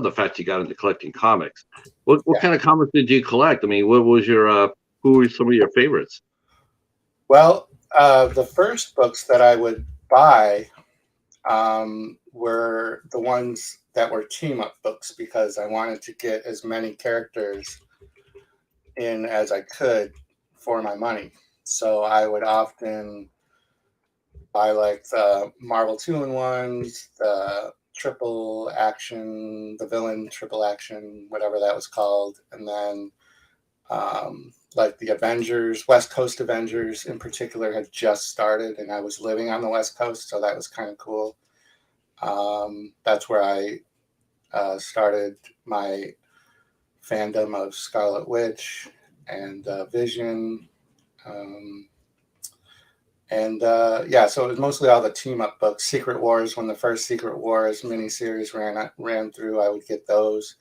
the fact you got into collecting comics. What Yeah. kind of comics did you collect? I mean, what was who were some of your favorites? Well, the first books that I would buy were the ones that were team up books because I wanted to get as many characters in as I could for my money. So I would often buy like the Marvel 2-in-1s, the triple action, the villain triple action, whatever that was called, and then like the Avengers, West Coast Avengers in particular had just started, and I was living on the West Coast, so that was kind of cool. That's where I started my fandom of Scarlet Witch and Vision. Um, and yeah, so it was mostly all the team up books. Secret Wars, when the first Secret Wars miniseries ran through, I would get those.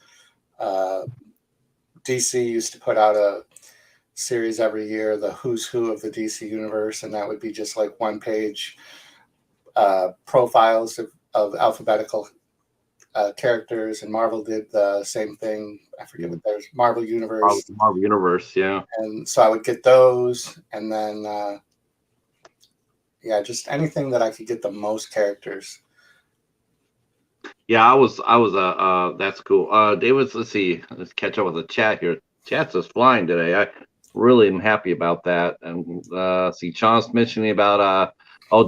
DC used to put out a series every year, the Who's Who of the DC universe, and that would be just like one page profiles of alphabetical characters, and Marvel did the same thing. I forget what there's Marvel Universe. Marvel Universe, yeah. And so I would get those, and then yeah, just anything that I could get the most characters. Yeah, that's cool. David, let's catch up with the chat here. Chat's just flying today. I really am happy about that. And see, Sean's mentioning about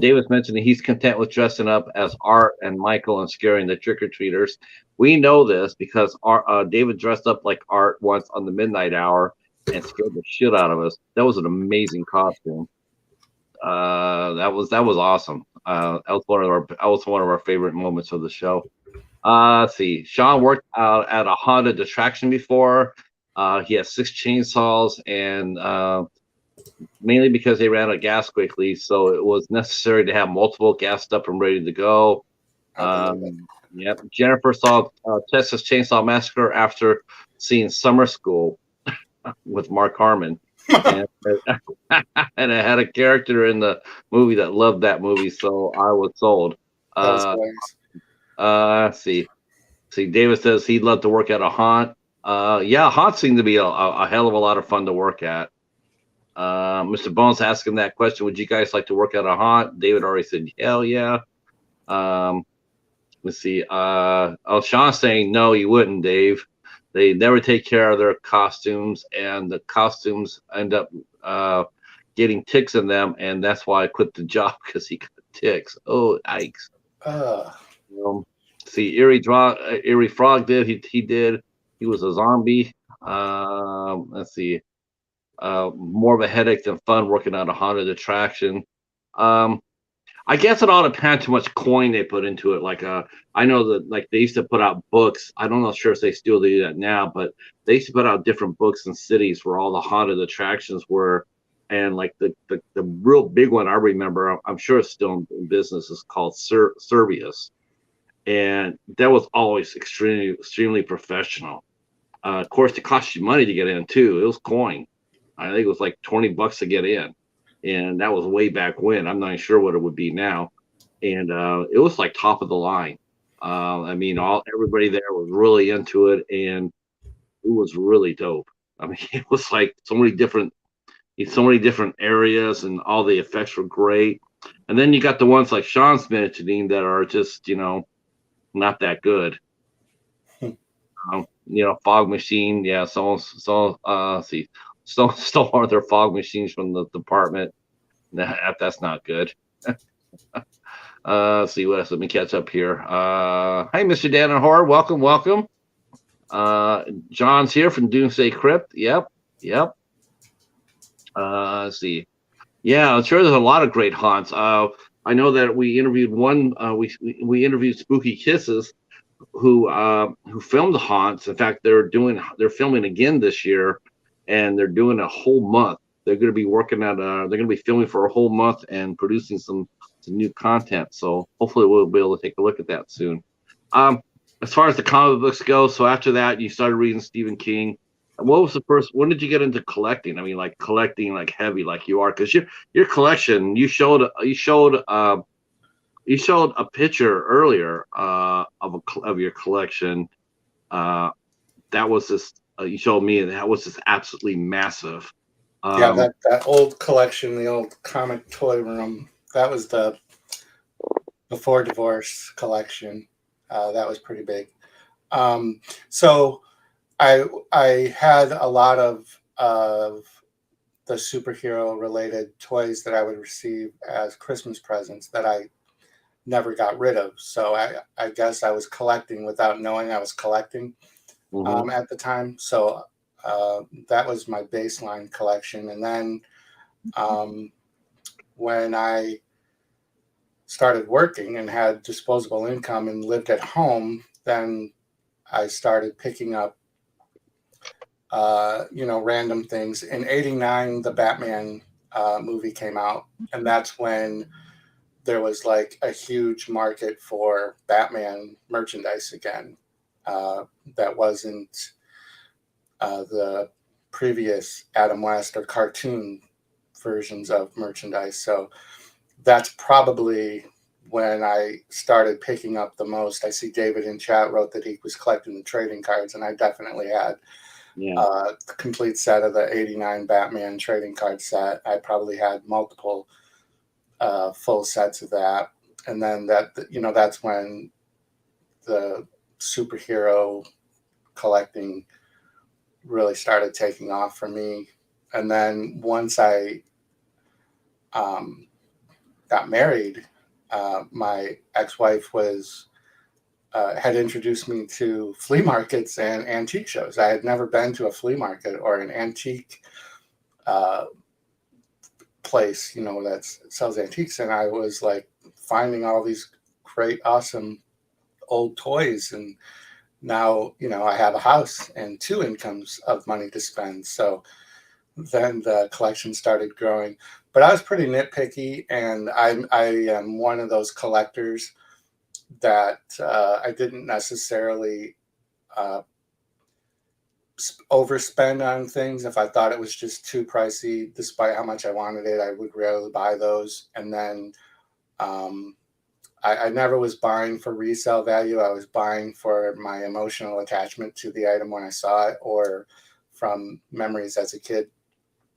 David's mentioning he's content with dressing up as Art and Michael and scaring the trick-or-treaters. We know this because David dressed up like Art once on the midnight hour and scared the shit out of us. That was an amazing costume. That was awesome. That was one of our favorite moments of the show. Let's see. Sean worked out at a Honda attraction before. He has 6 chainsaws, and mainly because they ran out of gas quickly, so it was necessary to have multiple gassed up and ready to go. Yep. Jennifer saw Texas Chainsaw Massacre after seeing Summer School with Mark Harmon. And, and it had a character in the movie that loved that movie, so I was sold. Let's see. David says he'd love to work at a haunt. Yeah, haunt seemed to be a hell of a lot of fun to work at. Mr. Bones asking that question, would you guys like to work at a haunt? David already said, hell yeah. Let's see. Sean's saying, no, you wouldn't, Dave. They never take care of their costumes, and the costumes end up getting ticks in them, and that's why I quit the job, because he got ticks. Oh, yikes. See, Eerie Frog did. He did. He was a zombie. Let's see. More of a headache than fun working at a haunted attraction. I guess it all depends how much coin they put into it. Like, I know that like they used to put out books. I don't know sure if they still do that now, but they used to put out different books in cities where all the haunted attractions were. And like the real big one I remember, I'm sure it's still in business, is called Servius. And that was always extremely professional. Of course, it cost you money to get in too. It was coin. I think it was like $20 to get in, and that was way back when. I'm not sure what it would be now. And it was like top of the line. I mean, everybody there was really into it, and it was really dope. I mean, it was like so many different areas, and all the effects were great. And then you got the ones like Sean's mentioning that are just not that good. Fog machine. Yeah, stole one of their fog machines from the department. That's not good. See what else. Let me catch up here. Hey, Mr. Dan and Horror, welcome. John's here from Doomsday Crypt. Yep. Let's see. Yeah, I'm sure there's a lot of great haunts. I know that we interviewed one. We interviewed Spooky Kisses, who filmed the haunts. In fact, they're filming again this year, and they're doing a whole month. They're going to be working at. They're going to be filming for a whole month and producing some new content. So hopefully we'll be able to take a look at that soon. Um, as far as the comic books go, so after that you started reading Stephen King. What was the first? When did you get into collecting? I mean, like collecting like heavy, like you are, because your collection. You showed a picture earlier of your collection. Uh, that was this. You showed me, and that was just absolutely massive. Yeah, Um, that old collection, the old comic toy room, that was the before divorce collection. That was pretty big. So I had a lot of the superhero related toys that I would receive as Christmas presents that I never got rid of. So I guess I was collecting without knowing I was collecting mhm. at the time. So that was my baseline collection. And then um, when I started working and had disposable income and lived at home, then I started picking up, random things. In '89, the Batman movie came out, and that's when there was like a huge market for Batman merchandise again. That wasn't the previous Adam West or cartoon versions of merchandise. So that's probably when I started picking up the most. I see David in chat wrote that he was collecting the trading cards, and I definitely had Yeah. the complete set of the '89 Batman trading card set. I probably had multiple full sets of that. And then that's when the superhero collecting really started taking off for me. And then once I um, got married, my ex-wife had introduced me to flea markets and antique shows. I had never been to a flea market or an antique uh, place, that sells antiques, and I was like finding all these great, awesome old toys, and now I have a house and two incomes of money to spend. So then the collection started growing, but I was pretty nitpicky, and I am one of those collectors that I didn't necessarily uh, overspend on things. If I thought it was just too pricey, despite how much I wanted it, I would rarely buy those. And then um, I never was buying for resale value. I was buying for my emotional attachment to the item when I saw it, or from memories as a kid.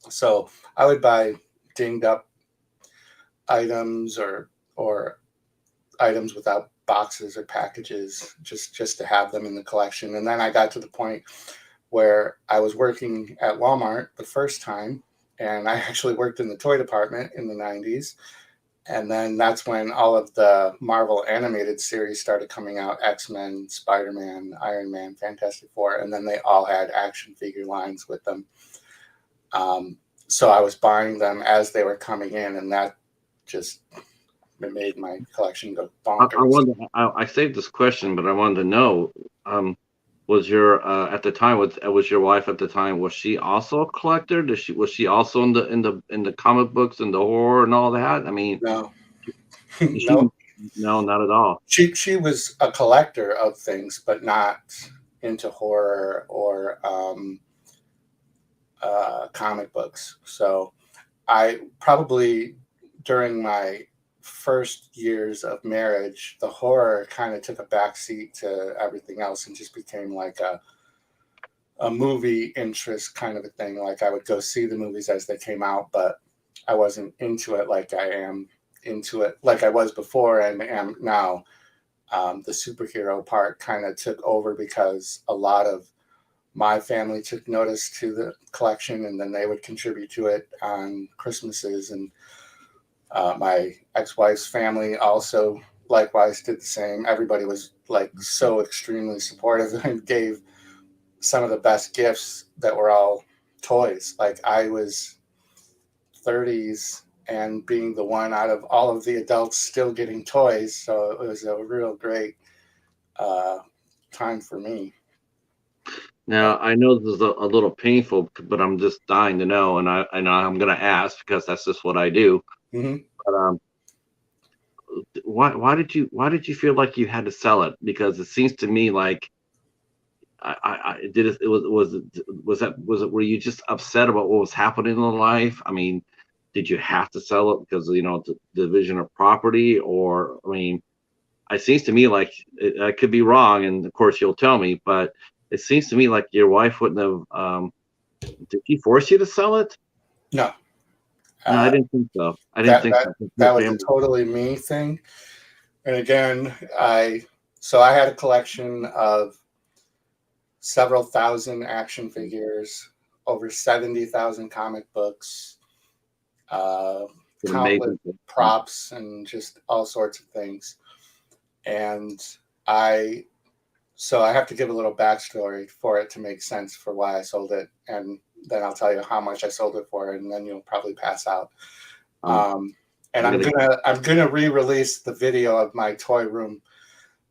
So I would buy dinged up items or items without boxes or packages, just to have them in the collection. And then I got to the point where I was working at Walmart the first time, and I actually worked in the toy department in the '90s. And then that's when all of the Marvel animated series started coming out: X-Men, Spider-Man, Iron Man, Fantastic Four, and then they all had action figure lines with them. So I was buying them as they were coming in, and that just made my collection go I bonkers. wanted. I saved this question, but I wanted to know. Was your at the time was your wife at the time? Was she also a collector? Was she also in the comic books and the horror and all that? I mean, No, she no, no, not at all. she was a collector of things, but not into horror or comic books. So I probably, during my first years of marriage, the horror kind of took a backseat to everything else and just became like a movie interest kind of a thing. Like I would go see the movies as they came out, but I wasn't into it like I am into it, like I was before and am now. The superhero part kind of took over because a lot of my family took notice to the collection, and then they would contribute to it on Christmases. And my ex-wife's family also likewise did the same. Everybody was like so extremely supportive and gave some of the best gifts that were all toys. Like I was 30s and being the one out of all of the adults still getting toys. So it was a real great time for me. Now I know this is a little painful, but I'm just dying to know, and I'm going to ask because that's just what I do. Mm-hmm. But why did you feel like you had to sell it? Because it seems to me like I did it. It was it? Were you just upset about what was happening in life? I mean, did you have to sell it because the division of property, or I mean, it seems to me like I could be wrong, and of course you'll tell me, but it seems to me like your wife wouldn't have. Did she force you to sell it? No, No, I didn't think so. I didn't that think that so. Your that was a family. totally me thing. And again, I had a collection of several thousand action figures, over 70,000 comic books, It's an countless amazing thing. props, and just all sorts of things. And I have to give a little backstory for it to make sense for why I sold it, and then I'll tell you how much I sold it for, and then you'll probably pass out. And I'm gonna re-release the video of my toy room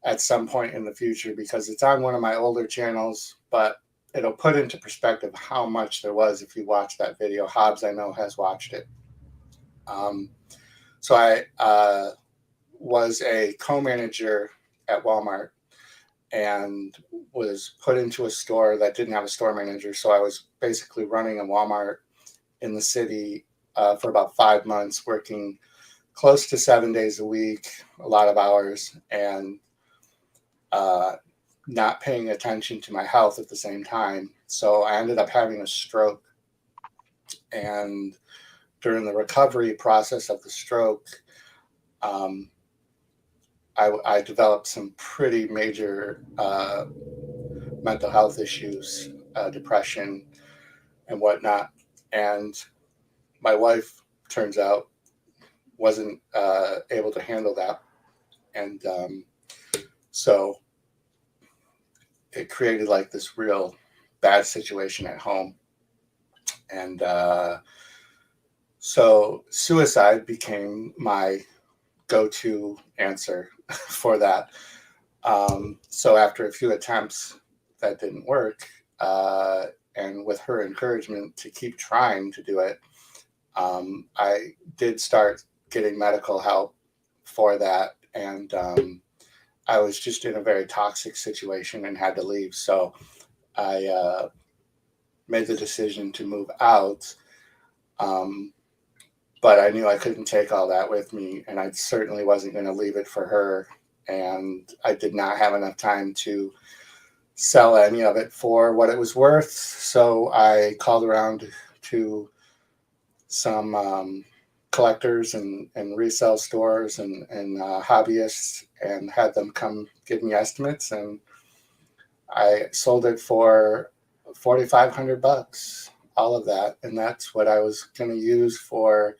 at some point in the future because it's on one of my older channels, but it'll put into perspective how much there was if you watch that video. Hobbs, I know, has watched it. So I was a co-manager at Walmart and was put into a store that didn't have a store manager. So I was basically running a Walmart in the city for about 5 months, working close to 7 days a week, a lot of hours, and not paying attention to my health at the same time. So I ended up having a stroke. And during the recovery process of the stroke, I developed some pretty major mental health issues, depression and whatnot. And my wife, turns out, wasn't able to handle that. And so it created like this real bad situation at home. And so suicide became my go-to answer for that. So after a few attempts that didn't work, and with her encouragement to keep trying to do it, I did start getting medical help for that. And I was just in a very toxic situation and had to leave. So I made the decision to move out. But I knew I couldn't take all that with me, and I certainly wasn't going to leave it for her. And I did not have enough time to sell any of it for what it was worth. So I called around to some collectors and resale stores and hobbyists and had them come give me estimates. And I sold it for $4,500, all of that. And that's what I was going to use for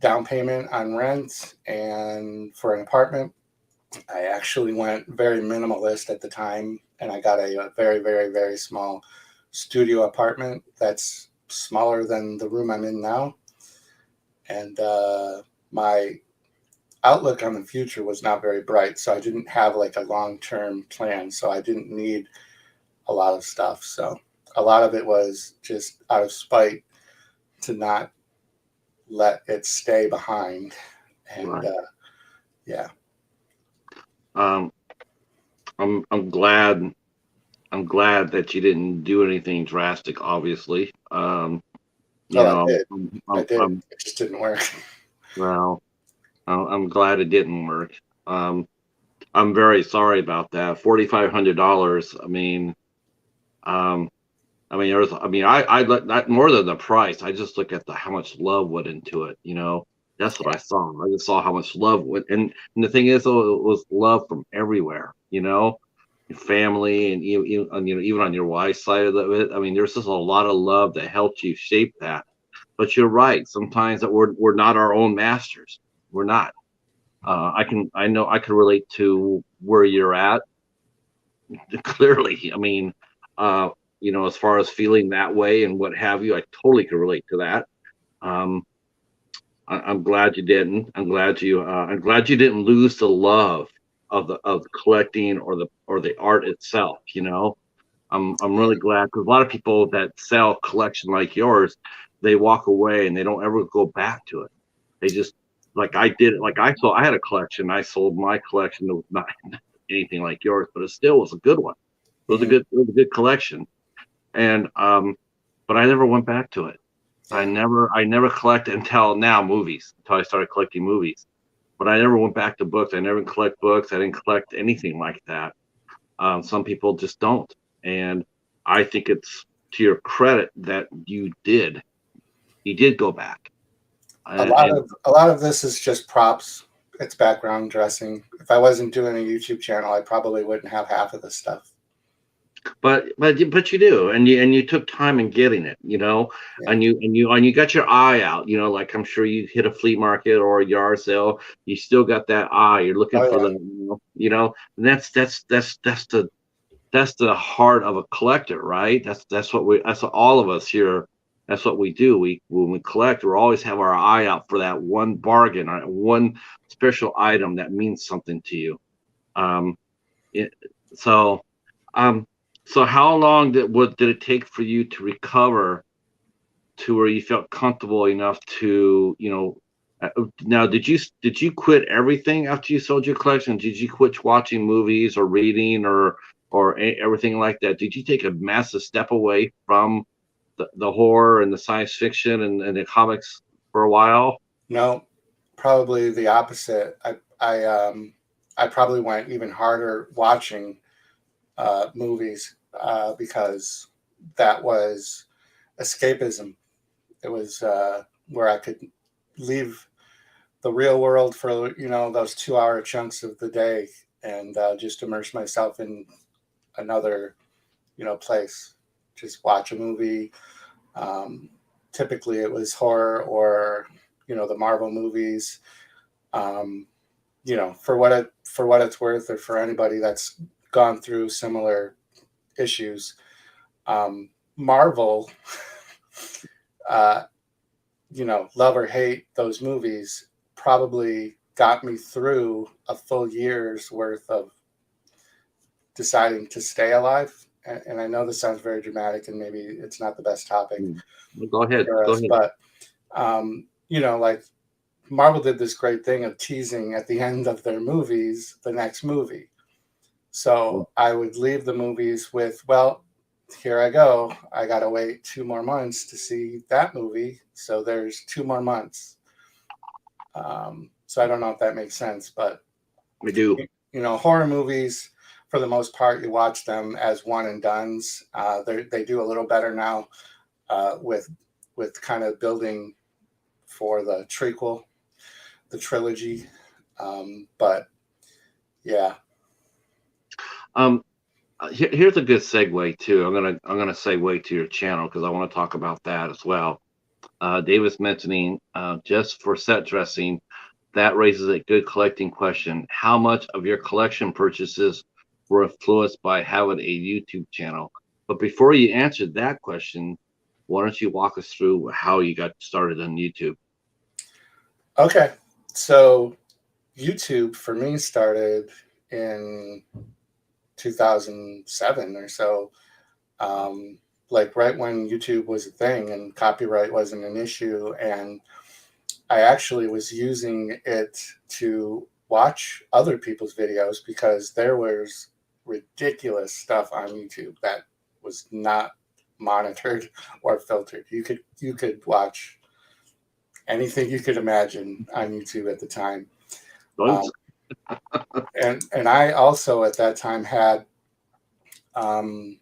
down payment on rent and for an apartment. I actually went very minimalist at the time, and I got a very, very, very small studio apartment that's smaller than the room I'm in now. And my outlook on the future was not very bright, so I didn't have like a long-term plan, so I didn't need a lot of stuff. So a lot of it was just out of spite to not let it stay behind. And Right. yeah. I'm glad that you didn't do anything drastic. Obviously, I did. I'm It just didn't work. well. I'm glad it didn't work. I'm very sorry about that. $4,500. I look not more than the price. I just look at how much love went into it. That's what I saw. I just saw how much love went, and the thing is, though, it was love from everywhere. Your family, and even on your wife's side of it. I mean, there's just a lot of love that helped you shape that. But you're right. Sometimes that we're not our own masters. We're not. I know I can relate to where you're at clearly. I mean, as far as feeling that way and what have you, I totally can relate to that. Um, I'm glad you didn't. I'm glad you didn't lose the love of collecting or the art itself. You know, I'm really glad because a lot of people that sell collection like yours, they walk away and they don't ever go back to it. They just like I did. Like I had a collection. I sold my collection. It was not anything like yours, but it still was a good one. Mhm. It was a good collection. And but I never went back to it. Yeah. I never collected until now movies, until I started collecting movies. But I never went back to books. I never collect books. I didn't collect anything like that. Some people just don't. And I think it's to your credit that you did. You did go back. And A lot of this is just props. It's background dressing. If I wasn't doing a YouTube channel, I probably wouldn't have half of this stuff. but you do, and you took time in getting it, you know, Yeah. and you got your eye out, you know, like I'm sure you hit a flea market or a yard sale, you still got that eye, you're looking Oh for yeah. the, and that's the heart of a collector, right? That's what all of us here. That's what we do. When we collect, we always have our eye out for that one bargain or one special item that means something to you. Um, it, so. Um, so how long did it take for you to recover to where you felt comfortable enough to, now did you quit everything after you sold your collection? Did you quit watching movies or reading or everything like that? Did you take a massive step away from the horror and the science fiction and the comics for a while? No, probably the opposite. I probably went even harder watching movies because that was escapism. It was where I could leave the real world for those 2 hour chunks of the day and just immerse myself in another place. Just watch a movie. Um, Typically, it was horror or the Marvel movies. Um, for what it's worth, or for anybody that's gone through similar issues, Marvel, uh, love or hate those movies, probably got me through a full year's worth of deciding to stay alive. And I know this sounds very dramatic, and maybe it's not the best topic Mm. Well, go ahead. for Go us, ahead. but like Marvel did this great thing of teasing at the end of their movies the next movie. So I would leave the movies with, well, here I go. I got to wait 2 more months to see that movie. So there's 2 more months. So I don't know if that makes sense, but We do. horror movies, for the most part, you watch them as one and dones. They do a little better now with kind of building for the trequel, the trilogy. But yeah. Um, Here's a good segue too. I'm gonna segue to your channel because I want to talk about that as well. David's mentioning just for set dressing. That raises a good collecting question. How much of your collection purchases were influenced by having a YouTube channel? But before you answer that question, why don't you walk us through how you got started on YouTube? Okay. So YouTube for me started in 2007 or so, like right when YouTube was a thing and copyright wasn't an issue. And I actually was using it to watch other people's videos because there was ridiculous stuff on YouTube that was not monitored or filtered. You could watch anything you could imagine on YouTube at the time. Thanks. Um, and I also at that time had um,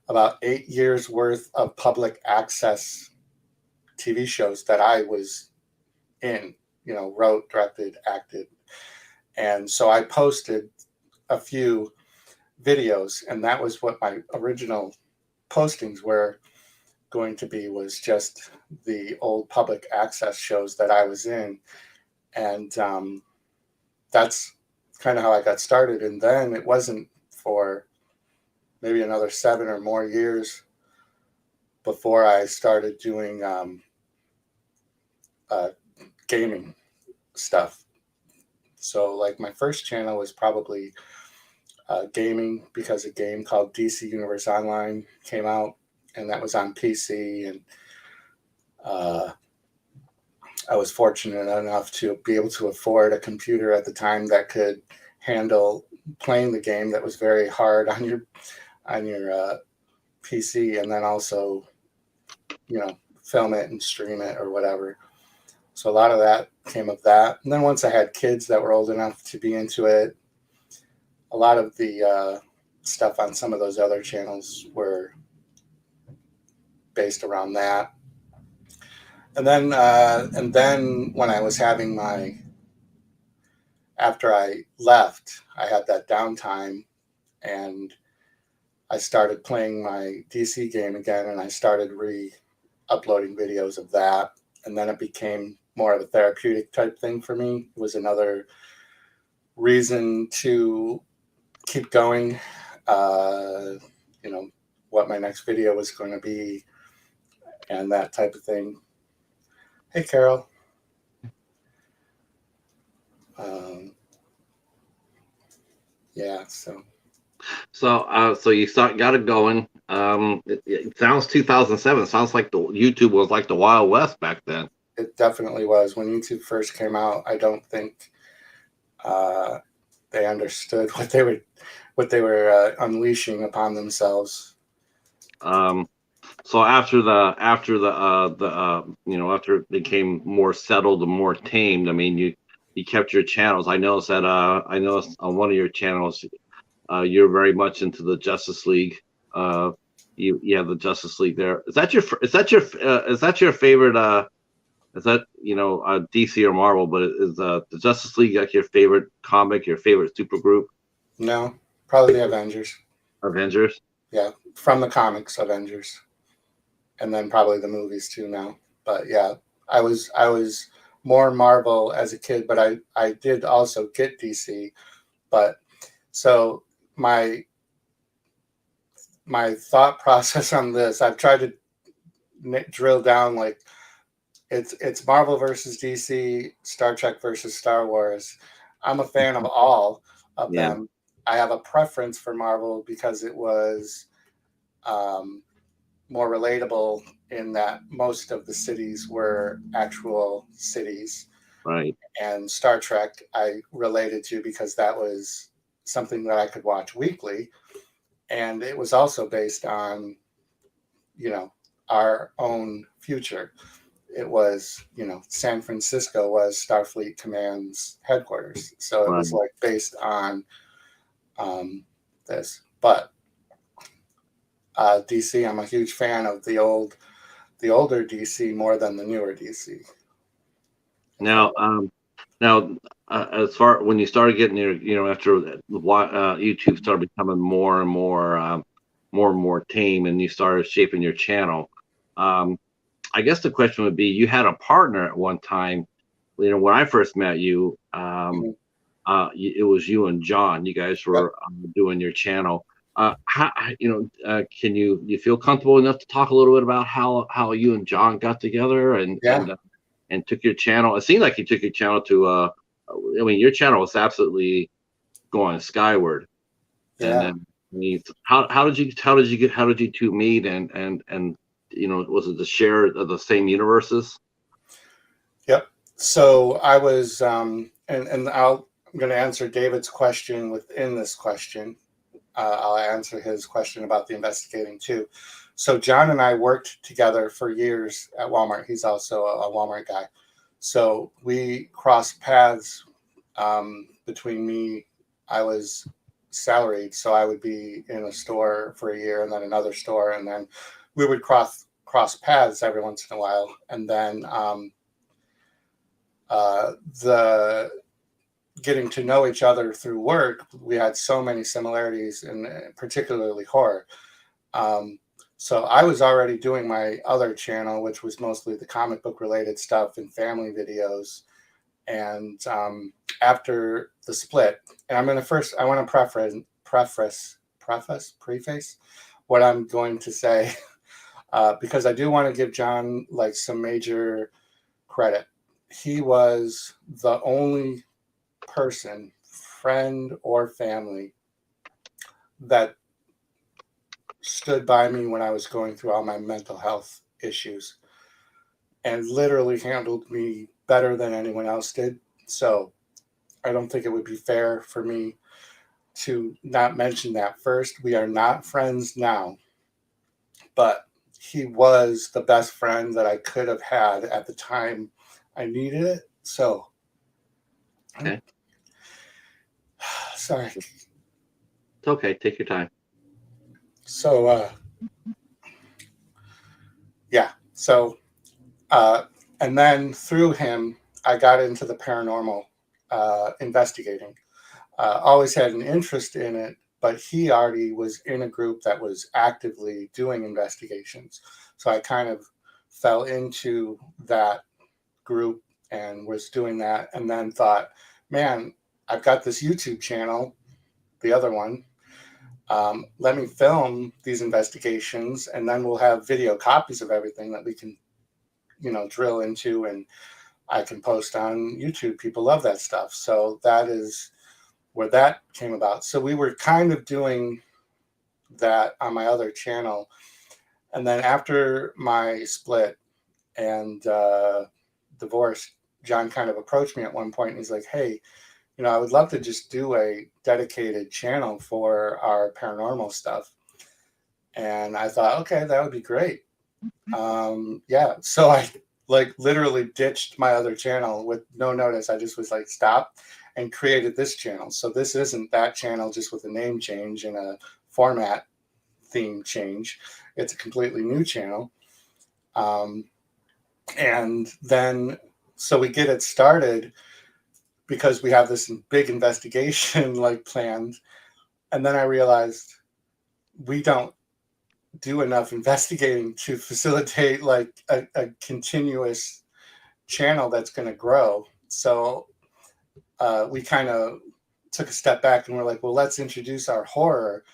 about 8 years worth of public access TV shows that I was in, wrote, directed, acted. And so I posted a few videos, and that was what my original postings were going to be, was just the old public access shows that I was in. And that's kind of how I got started. And then it wasn't for maybe another 7 or more years before I started doing gaming stuff. So like my first channel was probably gaming, because a game called DC Universe Online came out, and that was on PC, and I was fortunate enough to be able to afford a computer at the time that could handle playing the game that was very hard on your PC, and then also, film it and stream it or whatever. So a lot of that came of that. And then once I had kids that were old enough to be into it, a lot of the stuff on some of those other channels were based around that. And then when I was having after I left, I had that downtime, and I started playing my DC game again, and I started uploading videos of that. And then it became more of a therapeutic type thing for me. It was another reason to keep going, what my next video was going to be and that type of thing. Hey, Carol. Yeah, so you got it going. It sounds 2007. It sounds like the YouTube was like the Wild West back then. It definitely was. When YouTube first came out, I don't think they understood what they were unleashing upon themselves. So after it became more settled and more tamed, I mean, you kept your channels. I noticed on one of your channels, you're very much into the Justice League. You have the Justice League there. Is that your favorite? Is that DC or Marvel? But is the Justice League like your favorite comic? Your favorite supergroup? No, probably the Avengers. Avengers. Yeah, from the comics, Avengers, and then probably the movies too now. But yeah, I was more Marvel as a kid, but I did also get DC. But so my thought process on this, I've tried to drill down, like it's Marvel versus DC, Star Trek versus Star Wars. I'm a fan of all of them. I have a preference for Marvel because it was more relatable in that most of the cities were actual cities. Right. And Star Trek I related to because that was something that I could watch weekly. And it was also based on, our own future. It was, San Francisco was Starfleet Command's headquarters. So it was like based on this. But DC, I'm a huge fan of the older DC more than the newer DC. Now, as far when you started getting your, after YouTube started becoming more and more tame, and you started shaping your channel, I guess the question would be, you had a partner at one time. When I first met you, it was you and John. You guys were doing your channel. Can you feel comfortable enough to talk a little bit about how you and John got together and took your channel? It seemed like you took your channel to your channel was absolutely going skyward. Yeah. And how did you two meet, and was it the share of the same universes? Yep. So I was and I'm going to answer David's question within this question. I'll answer his question about the investigating too. So John and I worked together for years at Walmart. He's also a Walmart guy. So we crossed paths between me. I was salaried, so I would be in a store for a year and then another store, and then we would cross paths every once in a while. And then the getting to know each other through work, we had so many similarities, and particularly horror. So I was already doing my other channel, which was mostly the comic book related stuff and family videos. And after the split, and I want to preface what I'm going to say, because I do want to give John like some major credit. he was the only person, friend or family, that stood by me when I was going through all my mental health issues and literally handled me better than anyone else did. So I don't think it would be fair for me to not mention that first. We are not friends now, but he was the best friend that I could have had at the time I needed it. So, Okay. sorry. It's okay. Take your time. So, yeah. So, and then through him, I got into the paranormal investigating. Always had an interest in it, but he already was in a group that was actively doing investigations. So I kind of fell into that group and was doing that, and then thought, man, I've got this YouTube channel, the other one. Let me film these investigations, and then we'll have video copies of everything that we can, drill into, and I can post on YouTube. People love that stuff. So that is where that came about. So we were kind of doing that on my other channel. And then after my split and divorce, John kind of approached me at one point and he's like, hey, I would love to just do a dedicated channel for our paranormal stuff. And I thought, okay, that would be great. Yeah. So I literally ditched my other channel with no notice. I just was like, stop, and created this channel. So this isn't that channel just with a name change and a format theme change. It's a completely new channel. And then, so we get it started because we have this big investigation planned. And then I realized we don't do enough investigating to facilitate a continuous channel that's going to grow. So we kind of took a step back and we're like, well, let's introduce our horror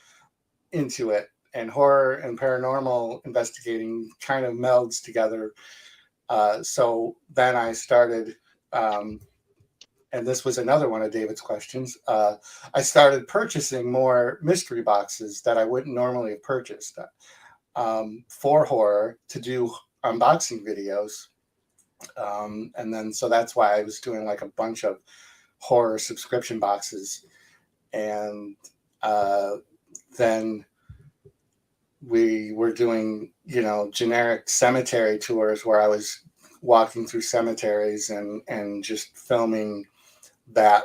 into it. And horror and paranormal investigating kind of melds together. So then I started, and this was another one of David's questions. I started purchasing more mystery boxes that I wouldn't normally have purchased for horror to do unboxing videos. And then, so that's why I was doing a bunch of horror subscription boxes. And then we were doing, generic cemetery tours where I was walking through cemeteries and just filming that.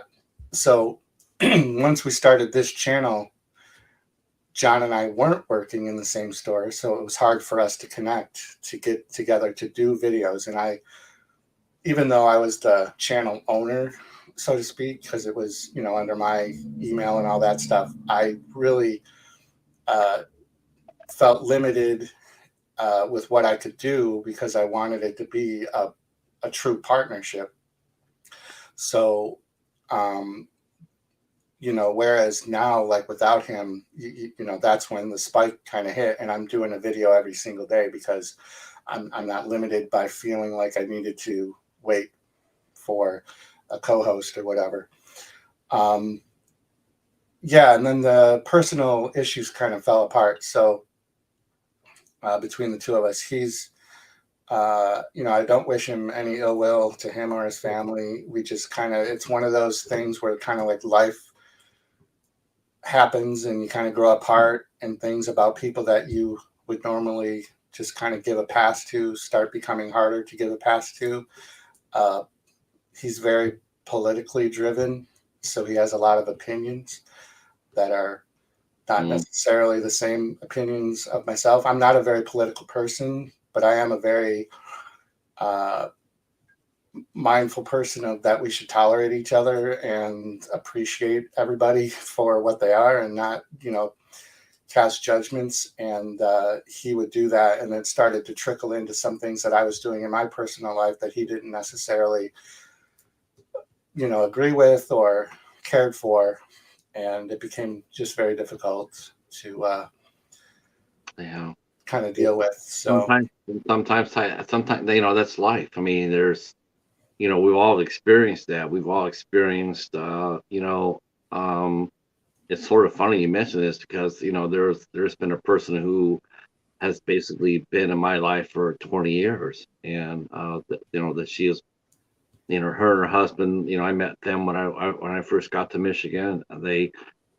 So once we started this channel, John and I weren't working in the same store, so it was hard for us to connect, to get together to do videos. And even though I was the channel owner, so to speak, because it was, under my email and all that stuff, I really felt limited with what I could do because I wanted it to be a true partnership. So, whereas now, without him, that's when the spike kind of hit, and I'm doing a video every single day because I'm not limited by feeling like I needed to wait for a co-host or whatever. Yeah, and then the personal issues kind of fell apart. So between the two of us, he's, I don't wish him any ill will, to him or his family. We just it's one of those things where kind of life happens and you kind of grow apart, and things about people that you would normally just kind of give a pass to start becoming harder to give a pass to. He's very politically driven, so he has a lot of opinions that are not necessarily the same opinions of myself. I'm not a very political person, but I am a very mindful person of that we should tolerate each other and appreciate everybody for what they are and not, cast judgments. And he would do that. And it started to trickle into some things that I was doing in my personal life that he didn't necessarily, agree with or cared for. And it became just very difficult to kind of deal with. So sometimes, that's life. I mean, there's we've all experienced that. We've all experienced, it's sort of funny you mention this because, there's been a person who has basically been in my life for 20 years, and that she is, her and her husband, I met them when I first got to Michigan. They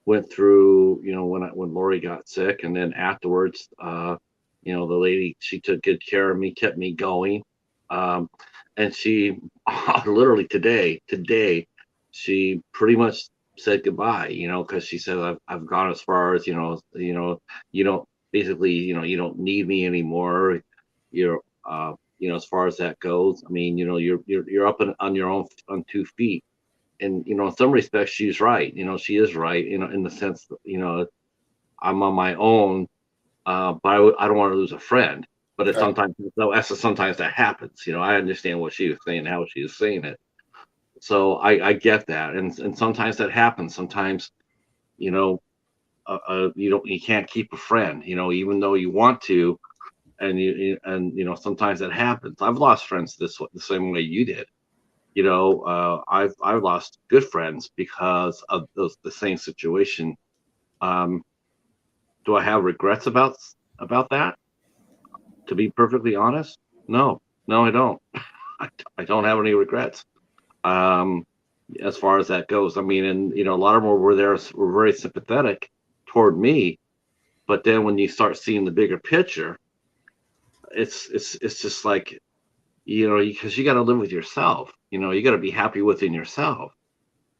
went through, when Lori got sick, and then afterwards, the lady, she took good care of me, kept me going. And she literally today, she pretty much said goodbye, because she said, I've gone as far as, you don't basically, you don't need me anymore. You're, as far as that goes. I mean, you're up on your own on 2 feet. And, in some respects, she's right. She is right, in the sense that, I'm on my own, but I don't want to lose a friend. But it's Right. sometimes that happens. I understand what she was saying, how she was saying it. So I get that, and sometimes that happens. Sometimes, you know, you can't keep a friend. Even though you want to, and sometimes that happens. I've lost friends the same way you did. I've lost good friends because of the same situation. Um, do I have regrets about that? To be perfectly honest, no, I don't. I don't have any regrets. Um, as far as that goes, I mean, and a lot of them were very sympathetic toward me, but then when you start seeing the bigger picture, it's just like, because you got to live with yourself. You got to be happy within yourself.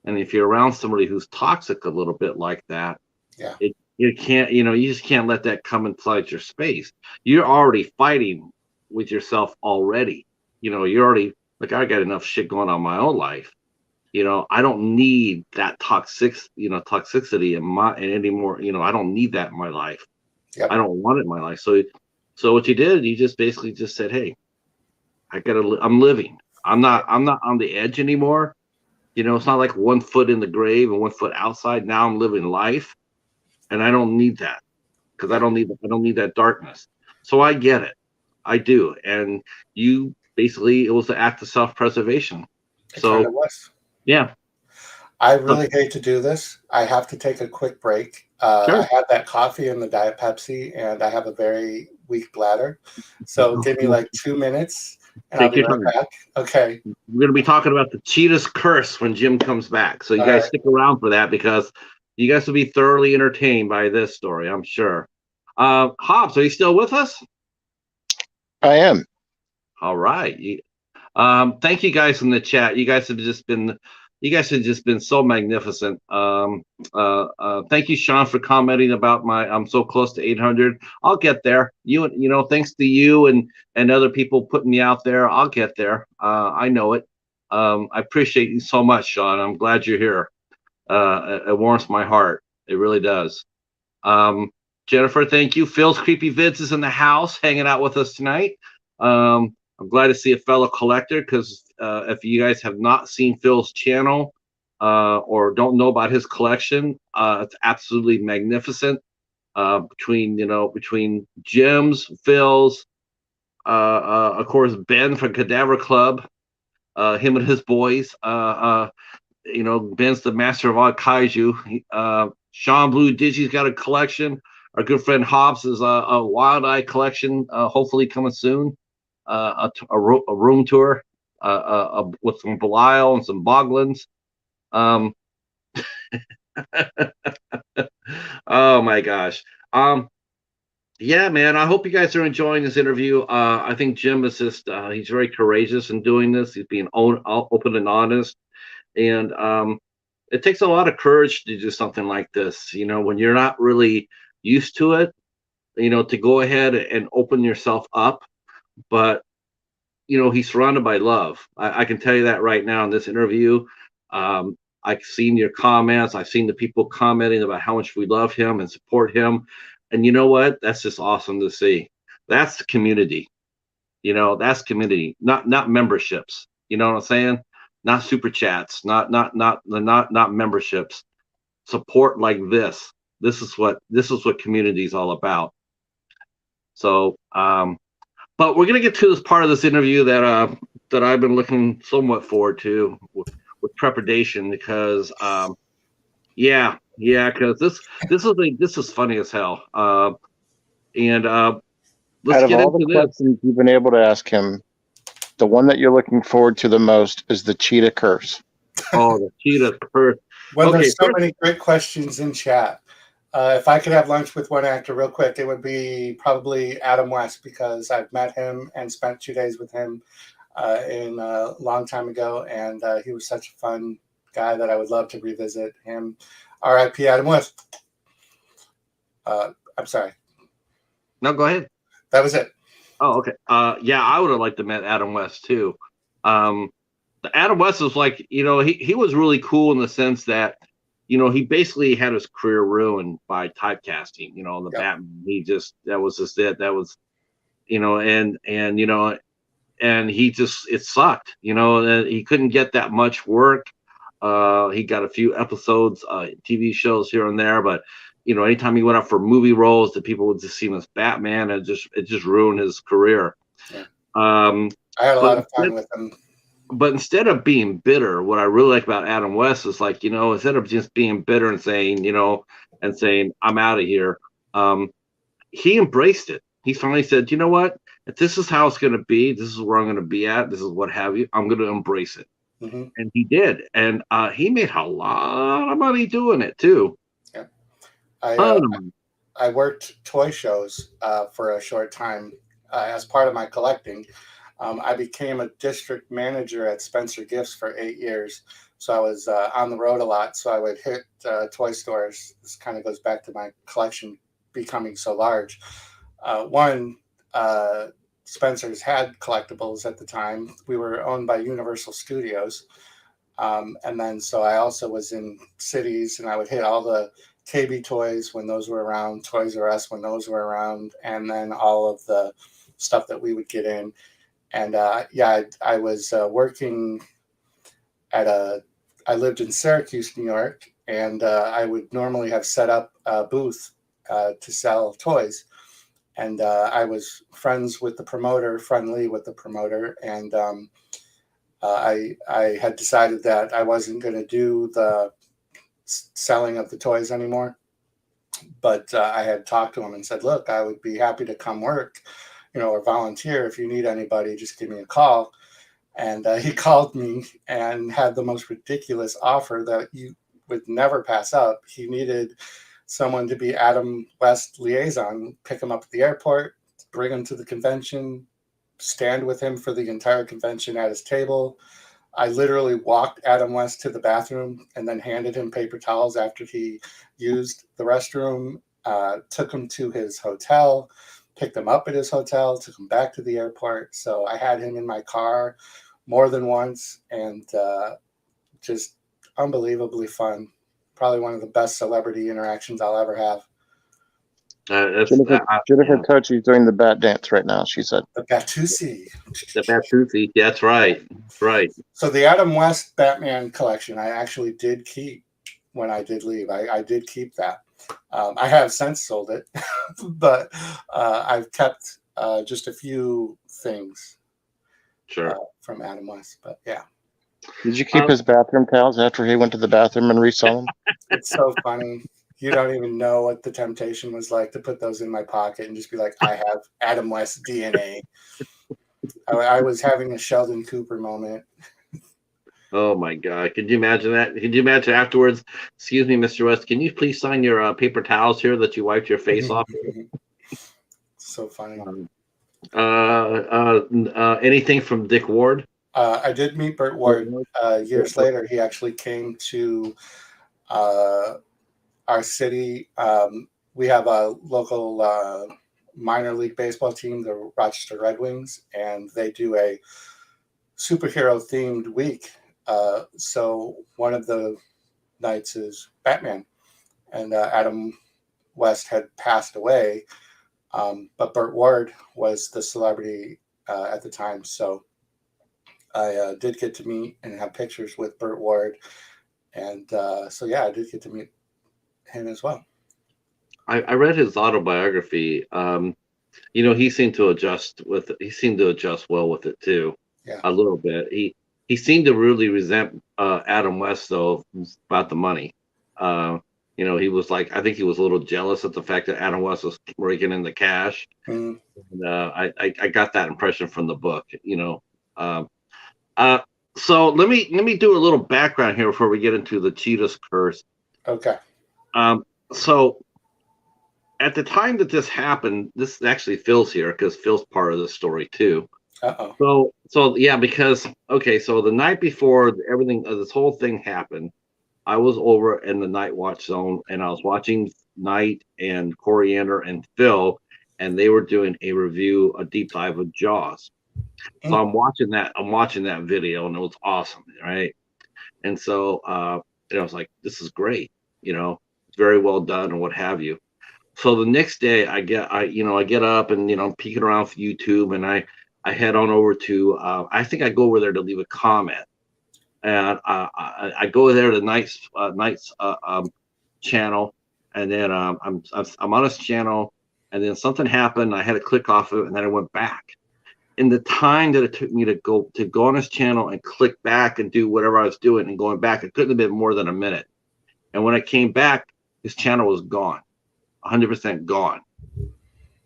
And if you're around somebody who's toxic a little bit like that, Yeah. you can't, you just can't let that come inside your space. You're already fighting with yourself already. You're already like, I got enough shit going on in my own life. I don't need that toxicity in anymore. I don't need that in my life. Yep. I don't want it in my life. So what you did, you just basically just said, hey, I'm living. I'm not on the edge anymore. It's not like 1 foot in the grave and 1 foot outside. Now I'm living life, and I don't need that, because I don't need that darkness. So I get it. I do. And you basically, it was an act of self-preservation. It kind So of was. yeah. I really hate to do this. I have to take a quick break. Sure. I had that coffee and the Diet Pepsi, and I have a very weak bladder. So give me like 2 minutes, and I'll Take be your right time. back. Okay. We're going to be talking about the Cheetah's curse when Jim comes back. So you All guys right. stick around for that, because you guys will be thoroughly entertained by this story, I'm sure. Hobbs, are you still with us? I am. All right. Thank you guys in the chat. You guys have just been so magnificent. Thank you, Sean, for commenting about I'm so close to 800. I'll get there. Thanks to you and other people putting me out there, I'll get there. I know it. I appreciate you so much, Sean. I'm glad you're here. It warms my heart. It really does. Jennifer, thank you. Phil's Creepy Vids is in the house, hanging out with us tonight. I'm glad to see a fellow collector, because if you guys have not seen Phil's channel or don't know about his collection, it's absolutely magnificent. Between Jim's, Phil's, of course, Ben from Cadaver Club, him and his boys. Ben's the master of all kaiju. Sean Blue Digi's got a collection. Our good friend Hobbs is a Wild Eye collection, hopefully coming soon. A room tour with some Belial and some Boglins. Um, oh my gosh. Yeah, man. I hope you guys are enjoying this interview. I think Jim is he's very courageous in doing this. He's being open and honest. And it takes a lot of courage to do something like this, when you're not really used to it, to go ahead and open yourself up. But he's surrounded by love. I can tell you that right now in this interview. I've seen your comments. I've seen the people commenting about how much we love him and support him. And you know what? That's just awesome to see. That's the community. That's community, not memberships. You know what I'm saying? Not super chats, not memberships. Support like this. This is what community is all about. So, but we're gonna get to this part of this interview that that I've been looking somewhat forward to with trepidation because because this is funny as hell. And let's Out of get all the into this. questions you've been able to ask him, the one that you're looking forward to the most is the cheetah curse. Oh, the cheetah curse. Well, Okay, there's so many great questions in chat. If I could have lunch with one actor real quick, it would be probably Adam West, because I've met him and spent 2 days with him in a long time ago, and he was such a fun guy that I would love to revisit him. R.I.P. Adam West. I'm sorry. No, go ahead. That was it. Oh, okay. Yeah, I would have liked to met Adam West too. Adam West was like, he was really cool in the sense that, he basically had his career ruined by typecasting, the Yep. Batman. That was just it. That was, and he just, it sucked, and he couldn't get that much work. He got a few episodes, TV shows here and there, but anytime he went up for movie roles, the people would just see him as Batman, and it just ruined his career. Yeah. I had a lot of fun with him. But instead of being bitter, what I really like about Adam West is like, instead of just being bitter and saying, I'm out of here, he embraced it. He finally said, you know what? If this is how it's going to be, this is where I'm going to be at, this is what have you, I'm going to embrace it. Mm-hmm. And he did. And he made a lot of money doing it too. Yeah. I worked toy shows for a short time as part of my collecting. I became a district manager at Spencer Gifts for 8 years. So I was on the road a lot. So I would hit toy stores. This kind of goes back to my collection becoming so large. Spencer's had collectibles at the time. We were owned by Universal Studios. And then so I also was in cities, and I would hit all the KB toys when those were around, Toys R Us when those were around, and then all of the stuff that we would get in. And I was working I lived in Syracuse, New York, and I would normally have set up a booth to sell toys. And I was friendly with the promoter, and I had decided that I wasn't going to do the selling of the toys anymore. But I had talked to him and said, look, I would be happy to come work, or volunteer. If you need anybody, just give me a call. And he called me and had the most ridiculous offer that you would never pass up. He needed someone to be Adam West liaison, pick him up at the airport, bring him to the convention, stand with him for the entire convention at his table. I literally walked Adam West to the bathroom and then handed him paper towels after he used the restroom, took him to his hotel, picked him up at his hotel, took him back to the airport. So I had him in my car more than once, and just unbelievably fun. Probably one of the best celebrity interactions I'll ever have. Jennifer Touchy's doing the bat dance right now, she said. The Batusi. The Batusi, that's right. Right. So the Adam West Batman collection, I actually did keep when I did leave. I did keep that. I have since sold it, but I've kept just a few things from Adam West. But yeah. Did you keep his bathroom towels after he went to the bathroom and resell them? It's so funny. You don't even know what the temptation was like to put those in my pocket and just be like, I have Adam West DNA. I was having a Sheldon Cooper moment. Oh my God. Could you imagine that? Could you imagine afterwards, excuse me, Mr. West, can you please sign your paper towels here that you wiped your face off? So funny. Anything from Dick Ward? I did meet Burt Ward years later. He actually came to our city. We have a local minor league baseball team, the Rochester Red Wings, and they do a superhero themed week. So one of the nights is Batman, and Adam West had passed away, but Burt Ward was the celebrity at the time. So I did get to meet and have pictures with Burt Ward, and so yeah, I did get to meet him as well. I read his autobiography. He seemed to adjust well with it too. Yeah. a little bit. He seemed to really resent Adam West though about the money. Uh, he was like, I think he was a little jealous at the fact that Adam West was raking in the cash. Mm, And, I got that impression from the book. Um, uh, so let me do a little background here before we get into the Cheetah's curse. okay. Um, so at the time that this happened, this actually Phil's here because Phil's part of the story too. Uh-oh. So yeah, because okay, so the night before everything, this whole thing happened, I was over in the Night Watch zone and I was watching Night and Coriander and Phil, and they were doing a review, a deep dive of Jaws. So Mm, I'm watching that video, and it was awesome, right? And so I was like, this is great, it's very well done and what have you. So the next day I get up and I'm peeking around for YouTube, and I head on over to I think I go over there to leave a comment, and I go there to Knight's channel, and then I'm on his channel, and then something happened. I had to click off of it, and then I went back. In the time that it took me to go on his channel and click back and do whatever I was doing and going back, it couldn't have been more than a minute. And when I came back, his channel was gone, 100% gone.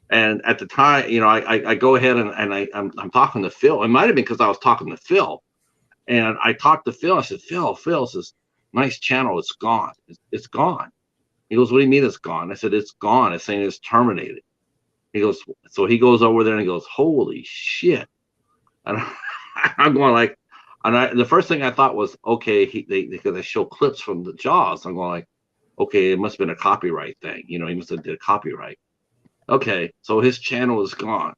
And at the time, I go ahead and I'm talking to Phil. It might have been because I was talking to Phil, and I talked to Phil. I said, Phil says, nice channel, it's gone. It's gone. He goes, what do you mean it's gone? I said, it's gone. It's saying it's terminated. He goes, so he goes over there and he goes, holy shit. And I'm going like, the first thing I thought was, okay, because they show clips from the Jaws. I'm going like, okay, it must have been a copyright thing. He must have did a copyright. Okay, so his channel is gone.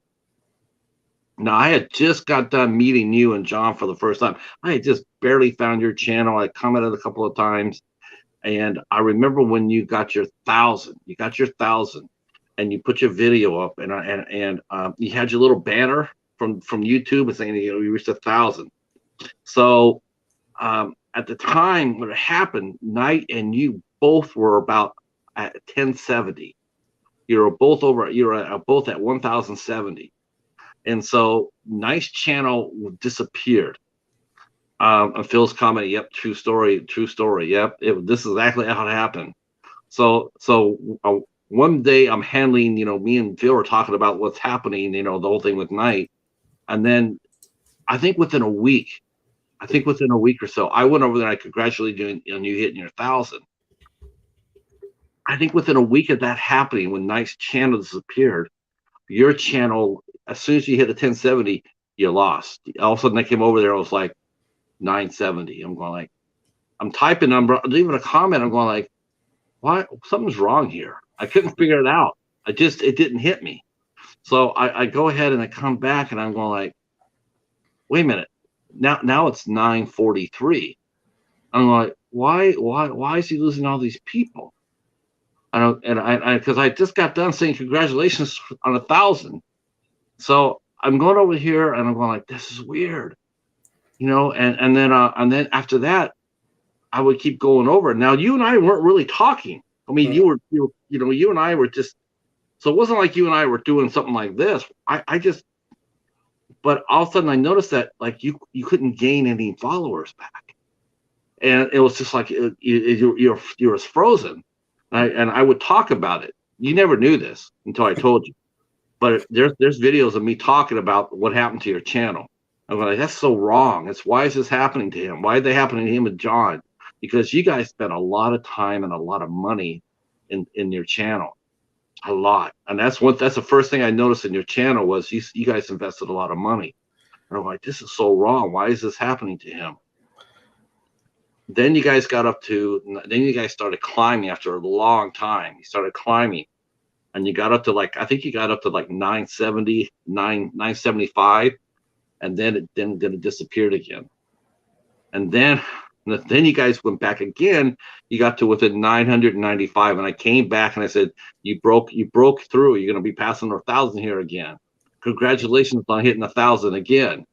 Now, I had just got done meeting you and John for the first time. I had just barely found your channel. I commented a couple of times. And I remember when you got your 1,000. You got your 1,000. And you put your video up, and you had your little banner from YouTube saying you reached 1,000. So at the time when it happened, Knight and you both were about at 1070. You were both both at 1,070, and so Knight's channel disappeared. And Phil's comment, yep, true story, yep, this is exactly how it happened. So one day I'm handling, me and Phil are talking about what's happening, the whole thing with Knight. And then I think within a week or so, I went over there and I congratulated you on you hitting your 1,000. I think within a week of that happening, when Knight's channel disappeared, your channel, as soon as you hit the 1070, you lost. All of a sudden I came over there, I was like 970. I'm going like, I'm typing number, leaving a comment, I'm going like, why? Something's wrong here. I couldn't figure it out. It didn't hit me. So I go ahead and I come back and I'm going like, wait a minute. Now it's 943. I'm like, why is he losing all these people? Because I just got done saying congratulations on 1,000. So I'm going over here and I'm going like, this is weird, and then after that, I would keep going over. Now, you and I weren't really talking. I mean, you and I were just, so it wasn't like you and I were doing something like this. But all of a sudden I noticed that like you couldn't gain any followers back. And it was just like, you were frozen. And I would talk about it. You never knew this until I told you. But there's videos of me talking about what happened to your channel. I'm like, that's so wrong. Why is this happening to him? Why are they happening to him and John? Because you guys spent a lot of time and a lot of money in your channel, a lot. And that's the first thing I noticed in your channel was you guys invested a lot of money. And I'm like, this is so wrong. Why is this happening to him? Then you guys started climbing after a long time. You started climbing and you got up to like, I think you got up to like 970, 975. And then it disappeared again. And then you guys went back again. You got to within 995, and I came back and I said, "You broke through. You're going to be passing 1,000 here again. Congratulations on hitting 1,000 again."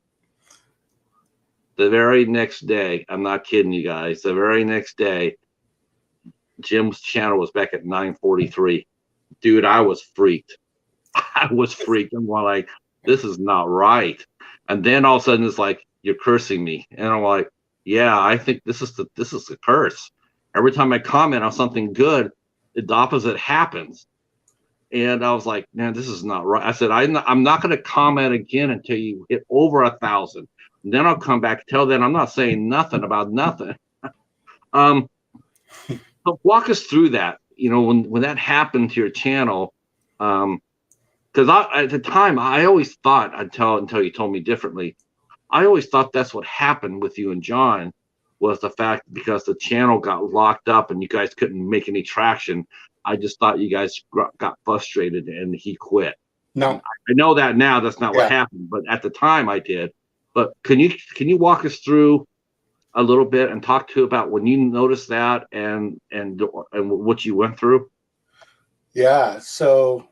The very next day, I'm not kidding you guys. The very next day, Jim's channel was back at 943. Dude, I was freaked. I'm like, this is not right. And then all of a sudden it's like, you're cursing me. And I'm like, yeah, I think this is the curse. Every time I comment on something good, the opposite happens. And I was like, man, this is not right. I said, I'm not going to comment again until you hit over 1,000. And then I'll come back. Till then, I'm not saying nothing about nothing. Um, so walk us through that. When that happened to your channel, because at the time I always thought, until you told me differently, I always thought that's what happened with you and John, was the fact because the channel got locked up and you guys couldn't make any traction. I just thought you guys got frustrated and he quit. No. I know that now that's not what happened, but at the time I did. But can you walk us through a little bit and talk to about when you noticed that and what you went through? Yeah. So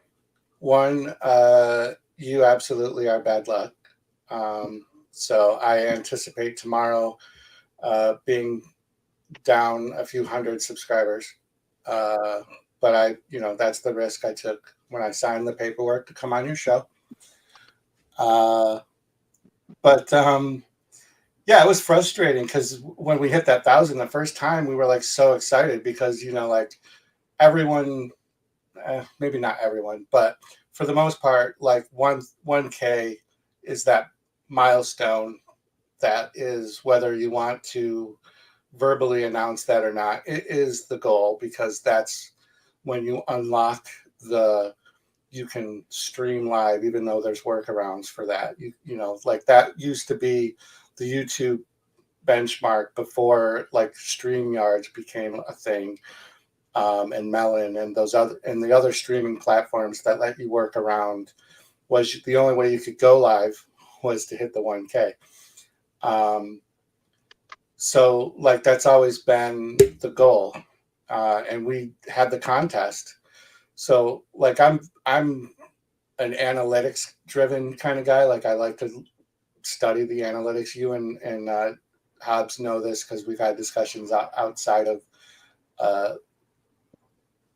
one, you absolutely are bad luck. So I anticipate tomorrow being down a few hundred subscribers. But that's the risk I took when I signed the paperwork to come on your show. But yeah, it was frustrating because when we hit that 1,000 the first time, we were like so excited because like everyone, maybe not everyone, but for the most part, like 1K is that milestone that is, whether you want to verbally announce that or not, it is the goal, because that's when you unlock you can stream live, even though there's workarounds for that. Like that used to be the YouTube benchmark before like StreamYards became a thing, and Melon and the other streaming platforms that let you work around. Was the only way you could go live was to hit the 1K. So like that's always been the goal, and we had the contest. So like I'm an analytics driven kind of guy. Like I like to study the analytics. You and Hobbs know this because we've had discussions outside of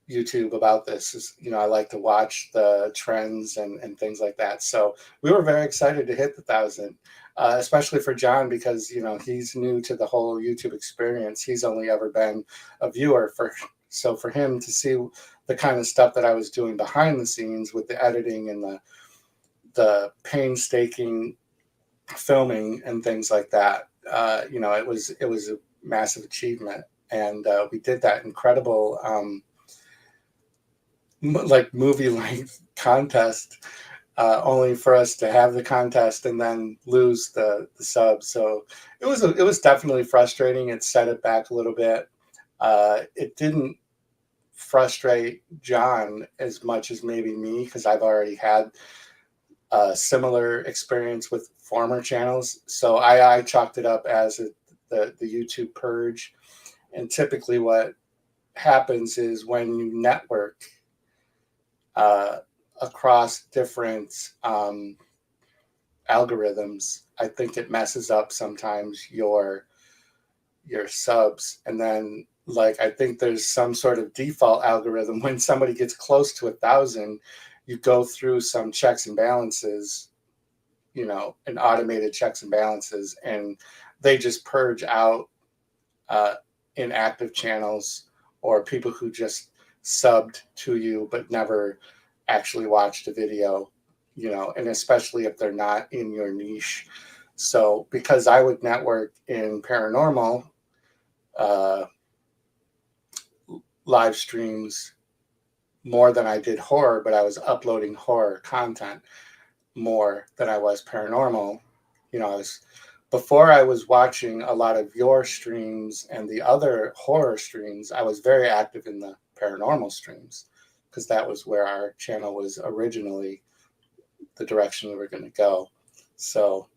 YouTube about this. I like to watch the trends and things like that. So we were very excited to hit the 1,000, especially for John, because he's new to the whole YouTube experience. He's only ever been a viewer. So for him to see the kind of stuff that I was doing behind the scenes with the editing and the painstaking filming and things like that, it was a massive achievement, and we did that incredible like movie length contest, only for us to have the contest and then lose the sub. So it was definitely frustrating. It set it back a little bit. It didn't frustrate John as much as maybe me, because I've already had a similar experience with former channels. So I chalked it up as the YouTube purge. And typically what happens is when you network across different algorithms, I think it messes up sometimes your subs. And then like I think there's some sort of default algorithm when somebody gets close to 1,000, you go through some checks and balances, and automated checks and balances, and they just purge out inactive channels or people who just subbed to you but never actually watched a video, and especially if they're not in your niche. So because I would network in paranormal live streams more than I did horror, but I was uploading horror content more than I was paranormal. Before I was watching a lot of your streams and the other horror streams, I was very active in the paranormal streams because that was where our channel was originally the direction we were going to go. So,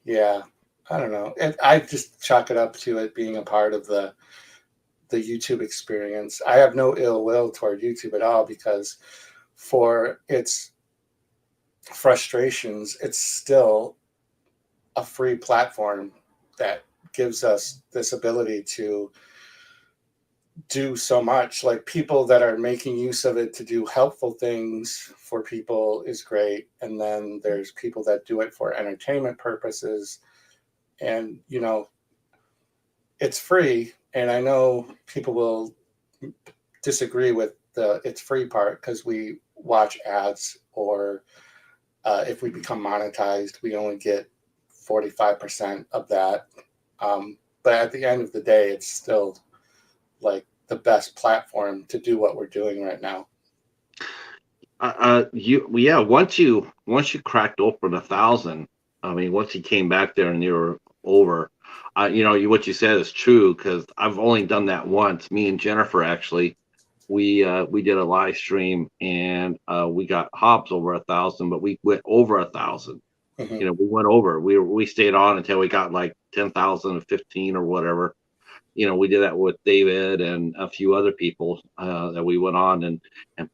yeah, I don't know. I just chalk it up to it being a part of the YouTube experience. I have no ill will toward YouTube at all, because for its frustrations, it's still a free platform that gives us this ability to do so much. Like people that are making use of it to do helpful things for people is great. And then there's people that do it for entertainment purposes. And, you know, it's free. And I know people will disagree with the it's free part because we watch ads, or if we become monetized, we only get 45% of that. But at the end of the day, it's still like the best platform to do what we're doing right now. Yeah, once you cracked open 1,000, I mean, once you came back there and you were over, you know, what you said is true, because I've only done that once. Me and Jennifer actually, we did a live stream, and we got Hobbs over 1,000, but we went over 1,000. Mm-hmm. You know, we went over. We stayed on until we got like 10,000 or 15 or whatever. You know, we did that with David and a few other people that we went on and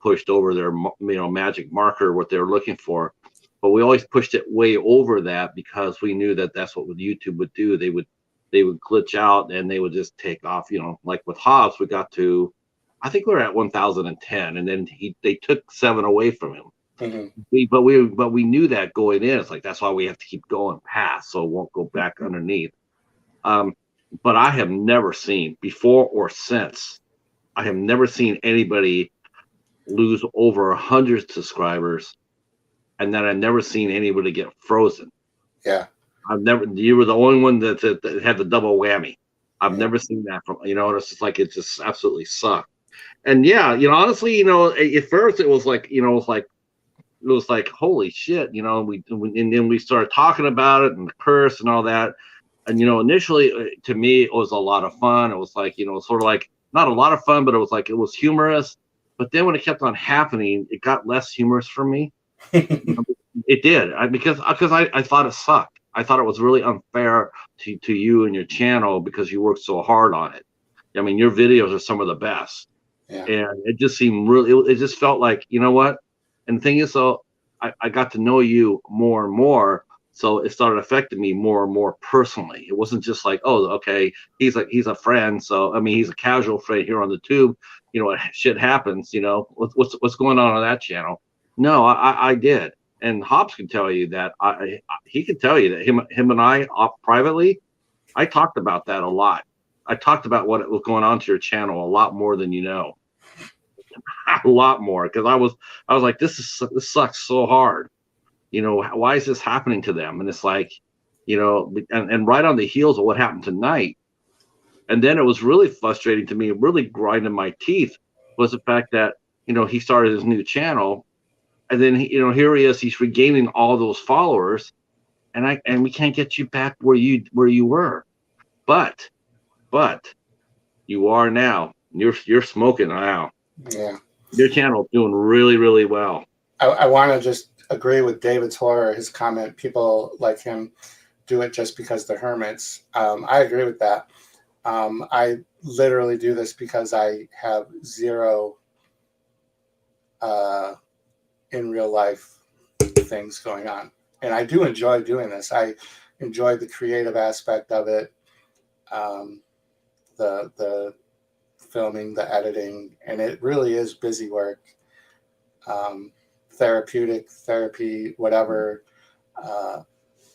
pushed over their, you know, magic marker, what they were looking for. But we always pushed it way over that because we knew that that's what YouTube would do. They would glitch out and they would just take off. You know, like with Hobbs, we got to, I think we were at 1,010, and then they took 7 away from him. Mm-hmm. But we knew that going in. It's like, that's why we have to keep going past, so it won't go back underneath. But I have never seen, before or since, I have never seen anybody lose over 100 subscribers, and then I've never seen anybody get frozen. Yeah, you were the only one that had the double whammy. I've never seen that from, you know. It's just like, it just absolutely sucked. And yeah, you know, honestly, you know, at first it was like, you know, it was like holy shit, you know. And then we started talking about it and the curse and all that. And, you know, initially to me, it was a lot of fun. It was like, you know, sort of like not a lot of fun, but it was like, it was humorous. But then when it kept on happening, it got less humorous for me. It did, because I thought it sucked. I thought it was really unfair to you and your channel because you worked so hard on it. I mean, your videos are some of the best. Yeah. And it just seemed really, it just felt like, you know what? And the thing is, so I got to know you more and more. So it started affecting me more and more personally. It wasn't just like, oh, okay, he's a friend. So I mean, he's a casual friend here on the tube. You know, shit happens. You know, what's going on that channel? No, I did, and Hobbs can tell you that. He can tell you that him and I privately, I talked about that a lot. I talked about what was going on to your channel a lot more than you know. A lot more, because I was like, this sucks so hard. You know, why is this happening to them? And it's like, you know, and right on the heels of what happened tonight. And then it was really frustrating to me, really grinding my teeth, was the fact that, you know, he started his new channel, and then you know, here he is, he's regaining all those followers, and we can't get you back where you were. But you are now. You're smoking now. Yeah. Your channel is doing really, really well. I want to just agree with David's horror, his comment. People like him do it just because they're hermits. I agree with that. I literally do this because I have zero in real life things going on. And I do enjoy doing this. I enjoy the creative aspect of it, the filming, the editing, and it really is busy work. Therapy, whatever.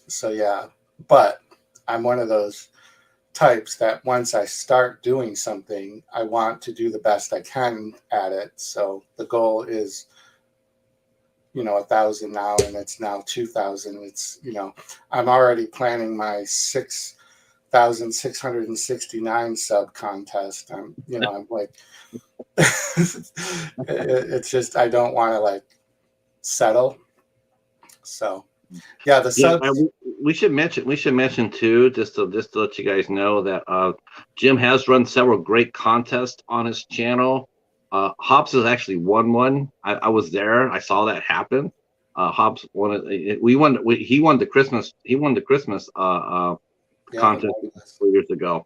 So yeah, but I'm one of those types that once I start doing something, I want to do the best I can at it. So the goal is, you know, 1,000 now, and it's now 2,000. It's, you know, I'm already planning my 6,669 sub contest. I'm like, it's just, I don't want to like settle. So yeah, the subs. We should mention too, just to let you guys know that Jim has run several great contests on his channel. Hobbs has actually won one. I was there. I saw that happen. Hobbs won it. He won the Christmas contest 4 years ago.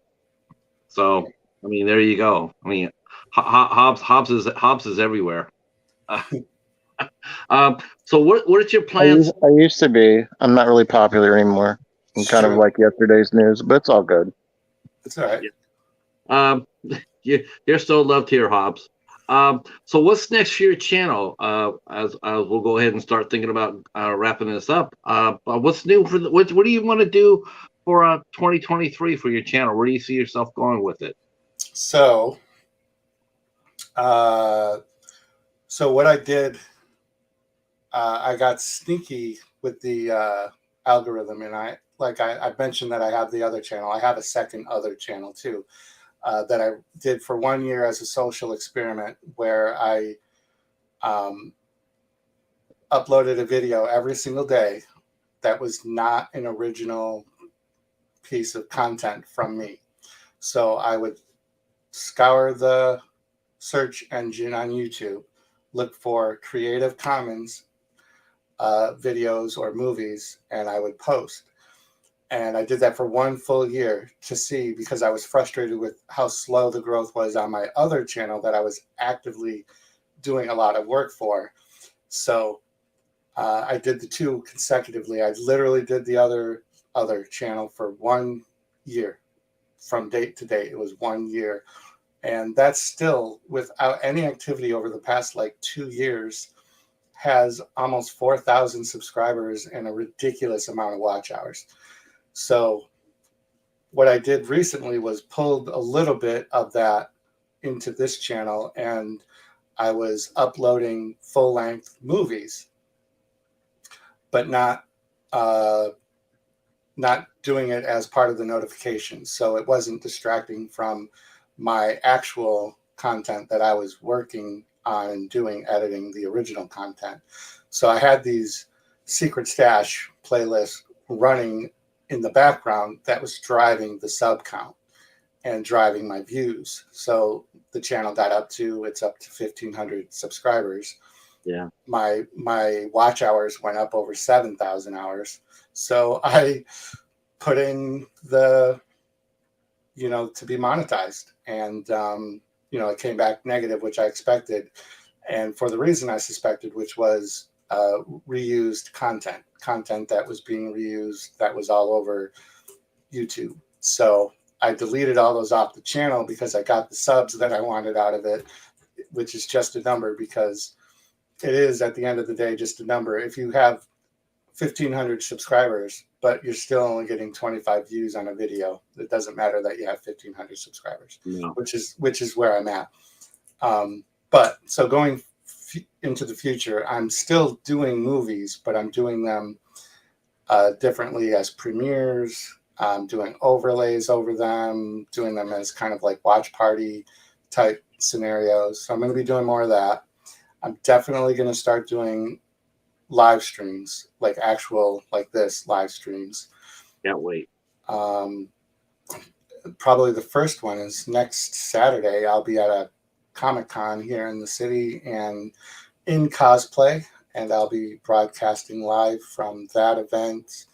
So I mean, there you go. I mean, Hobbs is everywhere. So what are your plans? I used to be. I'm not really popular anymore. I'm kind of like yesterday's news, but it's all good. It's all right. You're still loved here, Hobbs. So what's next for your channel? As we'll go ahead and start thinking about wrapping this up. What's new for what do you want to do for 2023 for your channel? Where do you see yourself going with it? So, uh, so what I did, I got sneaky with the algorithm, and I mentioned that I have the other channel. I have a second other channel too, that I did for 1 year as a social experiment, where I uploaded a video every single day that was not an original piece of content from me. So I would scour the search engine on YouTube, look for Creative Commons videos or movies, and I would post. And I did that for 1 full year to see, because I was frustrated with how slow the growth was on my other channel that I was actively doing a lot of work for. So I did the two consecutively. I literally did the other channel for 1 year, from date to date. It was 1 year. And that's still, without any activity over the past like 2 years, has almost 4,000 subscribers and a ridiculous amount of watch hours. So what I did recently was pulled a little bit of that into this channel, and I was uploading full-length movies, but not doing it as part of the notifications. So it wasn't distracting from my actual content that I was working on doing, editing the original content. So I had these secret stash playlists running in the background that was driving the sub count and driving my views. So the channel got it's up to 1,500 subscribers. Yeah. My watch hours went up over 7,000 hours. So I put in to be monetized, and it came back negative, which I expected, and for the reason I suspected, which was reused content that was being reused, that was all over YouTube. So I deleted all those off the channel because I got the subs that I wanted out of it, which is just a number, because it is, at the end of the day, just a number. If you have 1,500 subscribers, but you're still only getting 25 views on a video, it doesn't matter that you have 1,500 subscribers, No. which is where I'm at. But so going into the future, I'm still doing movies, but I'm doing them differently, as premieres. I'm doing overlays over them, doing them as kind of like watch party type scenarios. So I'm going to be doing more of that. I'm definitely going to start doing live streams, like actual, like this, live streams. Can't wait. Probably the first one is next Saturday. I'll be at a Comic-Con here in the city and in cosplay, and I'll be broadcasting live from that event.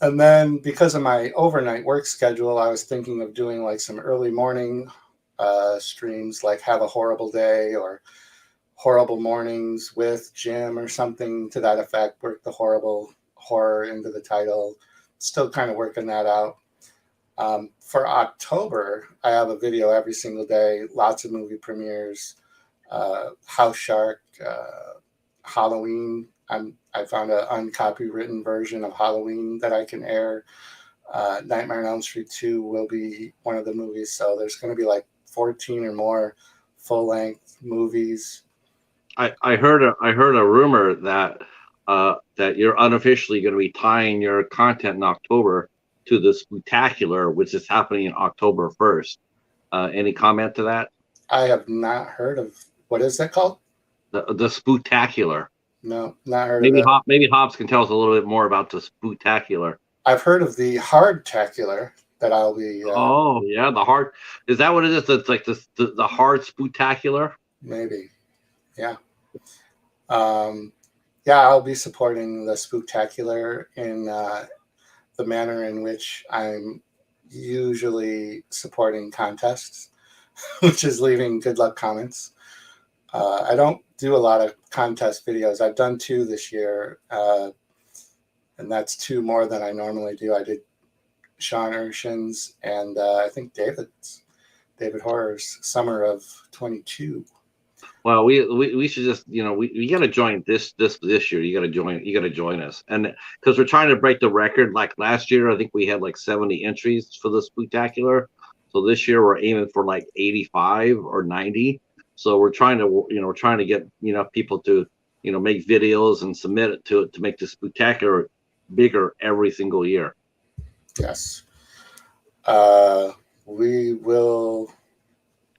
And then, because of my overnight work schedule, I was thinking of doing like some early morning streams, like Have a Horrible Day or Horrible Mornings with Jim or something to that effect. Work the horror into the title. Still kind of working that out. For October, I have a video every single day, lots of movie premieres, House Shark, Halloween. I found an uncopywritten version of Halloween that I can air. Nightmare on Elm Street 2 will be one of the movies. So there's going to be like 14 or more full-length movies. I heard a rumor that that you're unofficially going to be tying your content in October to the Spooktacular, which is happening October 1st. Any comment to that? I have not heard of, what is that called? The Spooktacular. No, not heard of it. Maybe Hobbs can tell us a little bit more about the Spooktacular. I've heard of the Hardtacular that I'll be. Oh yeah, the hard. Is that what it is? It's like the hard Spooktacular. Maybe, yeah. Yeah, I'll be supporting the Spooktacular in the manner in which I'm usually supporting contests, which is leaving good luck comments. I don't do a lot of contest videos. I've done 2 this year, and that's 2 more than I normally do. I did Sean Urshan's and I think David's David Horror's summer of 22. Well, we should just, we got to join this year. You got to join us, and because we're trying to break the record. Like last year, I think we had like 70 entries for the Spooktacular. So this year we're aiming for like 85 or 90. So we're trying to get people to make videos and submit it to make the Spooktacular bigger every single year. Yes. We will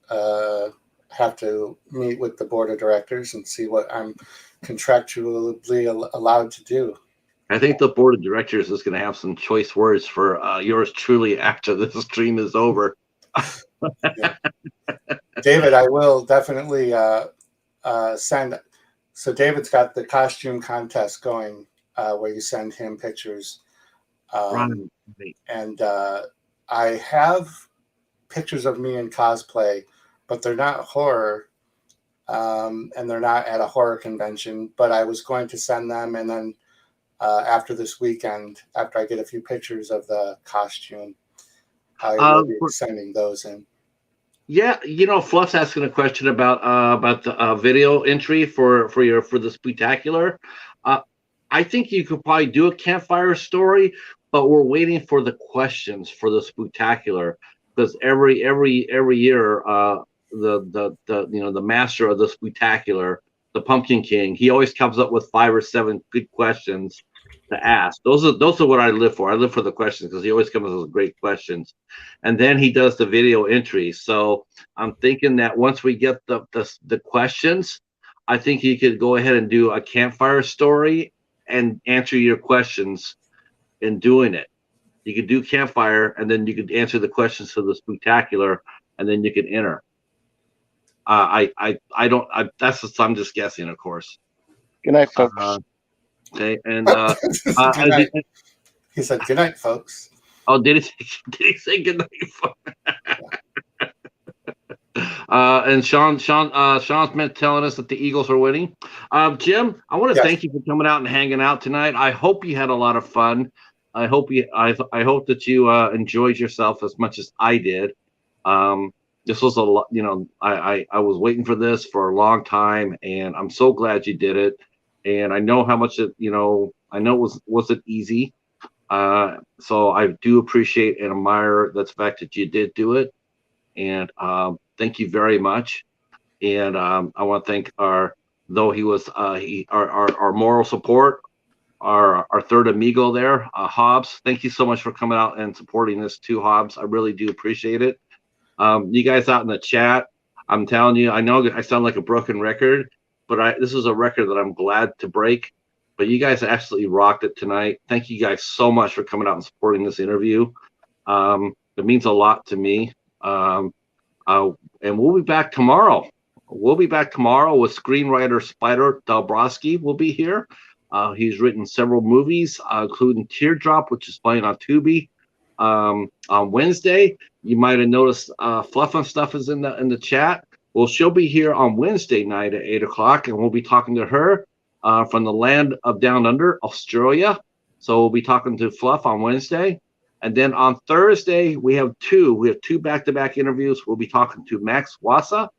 have to meet with the board of directors and see what I'm contractually allowed to do. I think the board of directors is going to have some choice words for yours truly after this stream is over. Yeah. David, I will definitely send. So David's got the costume contest going where you send him pictures. And I have pictures of me in cosplay, but they're not horror, and they're not at a horror convention. But I was going to send them, and then after this weekend, after I get a few pictures of the costume, I will be sending those in. Yeah, Fluff's asking a question about the video entry for the Spooktacular. I think you could probably do a campfire story, but we're waiting for the questions for the Spooktacular, because every year the master of the Spooktacular, the Pumpkin King, he always comes up with 5 or 7 good questions to ask. Those are what I live for. I live for the questions because he always comes up with great questions, and then he does the video entry. So I'm thinking that once we get the questions, I think you could go ahead and do a campfire story and answer your questions in doing it. You could do campfire, and then you could answer the questions for the Spooktacular, and then you could enter. I'm just guessing, of course. Good night, folks. Okay, and good night. He said, "Good night, folks." Oh, did he say good night, folks? And Sean's telling us that the Eagles are winning. Jim, I want to thank you for coming out and hanging out tonight. I hope you had a lot of fun. I hope that you enjoyed yourself as much as I did. This was a lot. I was waiting for this for a long time, and I'm so glad you did it. And I know how much I know it wasn't easy. So I do appreciate and admire the fact that you did do it. And thank you very much. And I want to thank our moral support, our third amigo there, Hobbs. Thank you so much for coming out and supporting this too, Hobbs. I really do appreciate it. You guys out in the chat, I'm telling you, I know I sound like a broken record, but this is a record that I'm glad to break. But you guys absolutely rocked it tonight. Thank you guys so much for coming out and supporting this interview. It means a lot to me. And we'll be back tomorrow. We'll be back tomorrow with screenwriter Spider Dabrowski will be here. He's written several movies, including Teardrop, which is playing on Tubi. On Wednesday, you might have noticed Fluff and Stuff is in the chat. Well, she'll be here on Wednesday night at 8 o'clock, and we'll be talking to her from the land of Down Under, Australia. So we'll be talking to Fluff on Wednesday. And then on Thursday, we have two back-to-back interviews. We'll be talking to Max Wassa.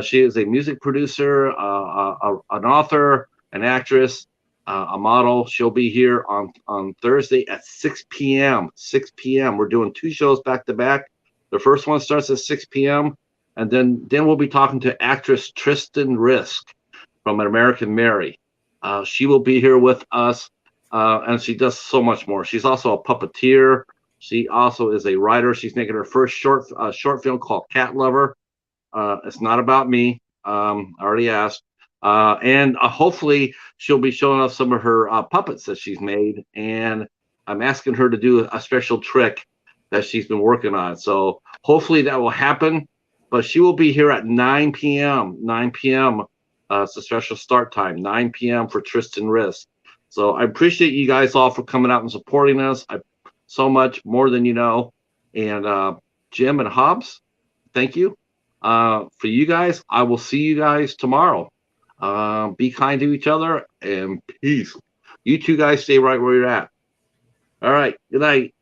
She is a music producer, an author, an actress, a model. She'll be here on Thursday at 6 p.m. 6 p.m. We're doing 2 shows back-to-back. The first one starts at 6 p.m. And then we'll be talking to actress Tristan Risk from An American Mary. She will be here with us. And she does so much more. She's also a puppeteer. She also is a writer. She's making her first short film called Cat Lover. It's not about me. I already asked. And hopefully she'll be showing us some of her puppets that she's made. And I'm asking her to do a special trick that she's been working on. So hopefully that will happen. But she will be here at 9 p.m. 9 p.m. It's a special start time, 9 p.m. for Tristan Risk. So I appreciate you guys all for coming out and supporting us. So much more than you know. And Jim and Hobbs, thank you. For you guys, I will see you guys tomorrow. Be kind to each other and peace. You two guys stay right where you're at. All right. Good night.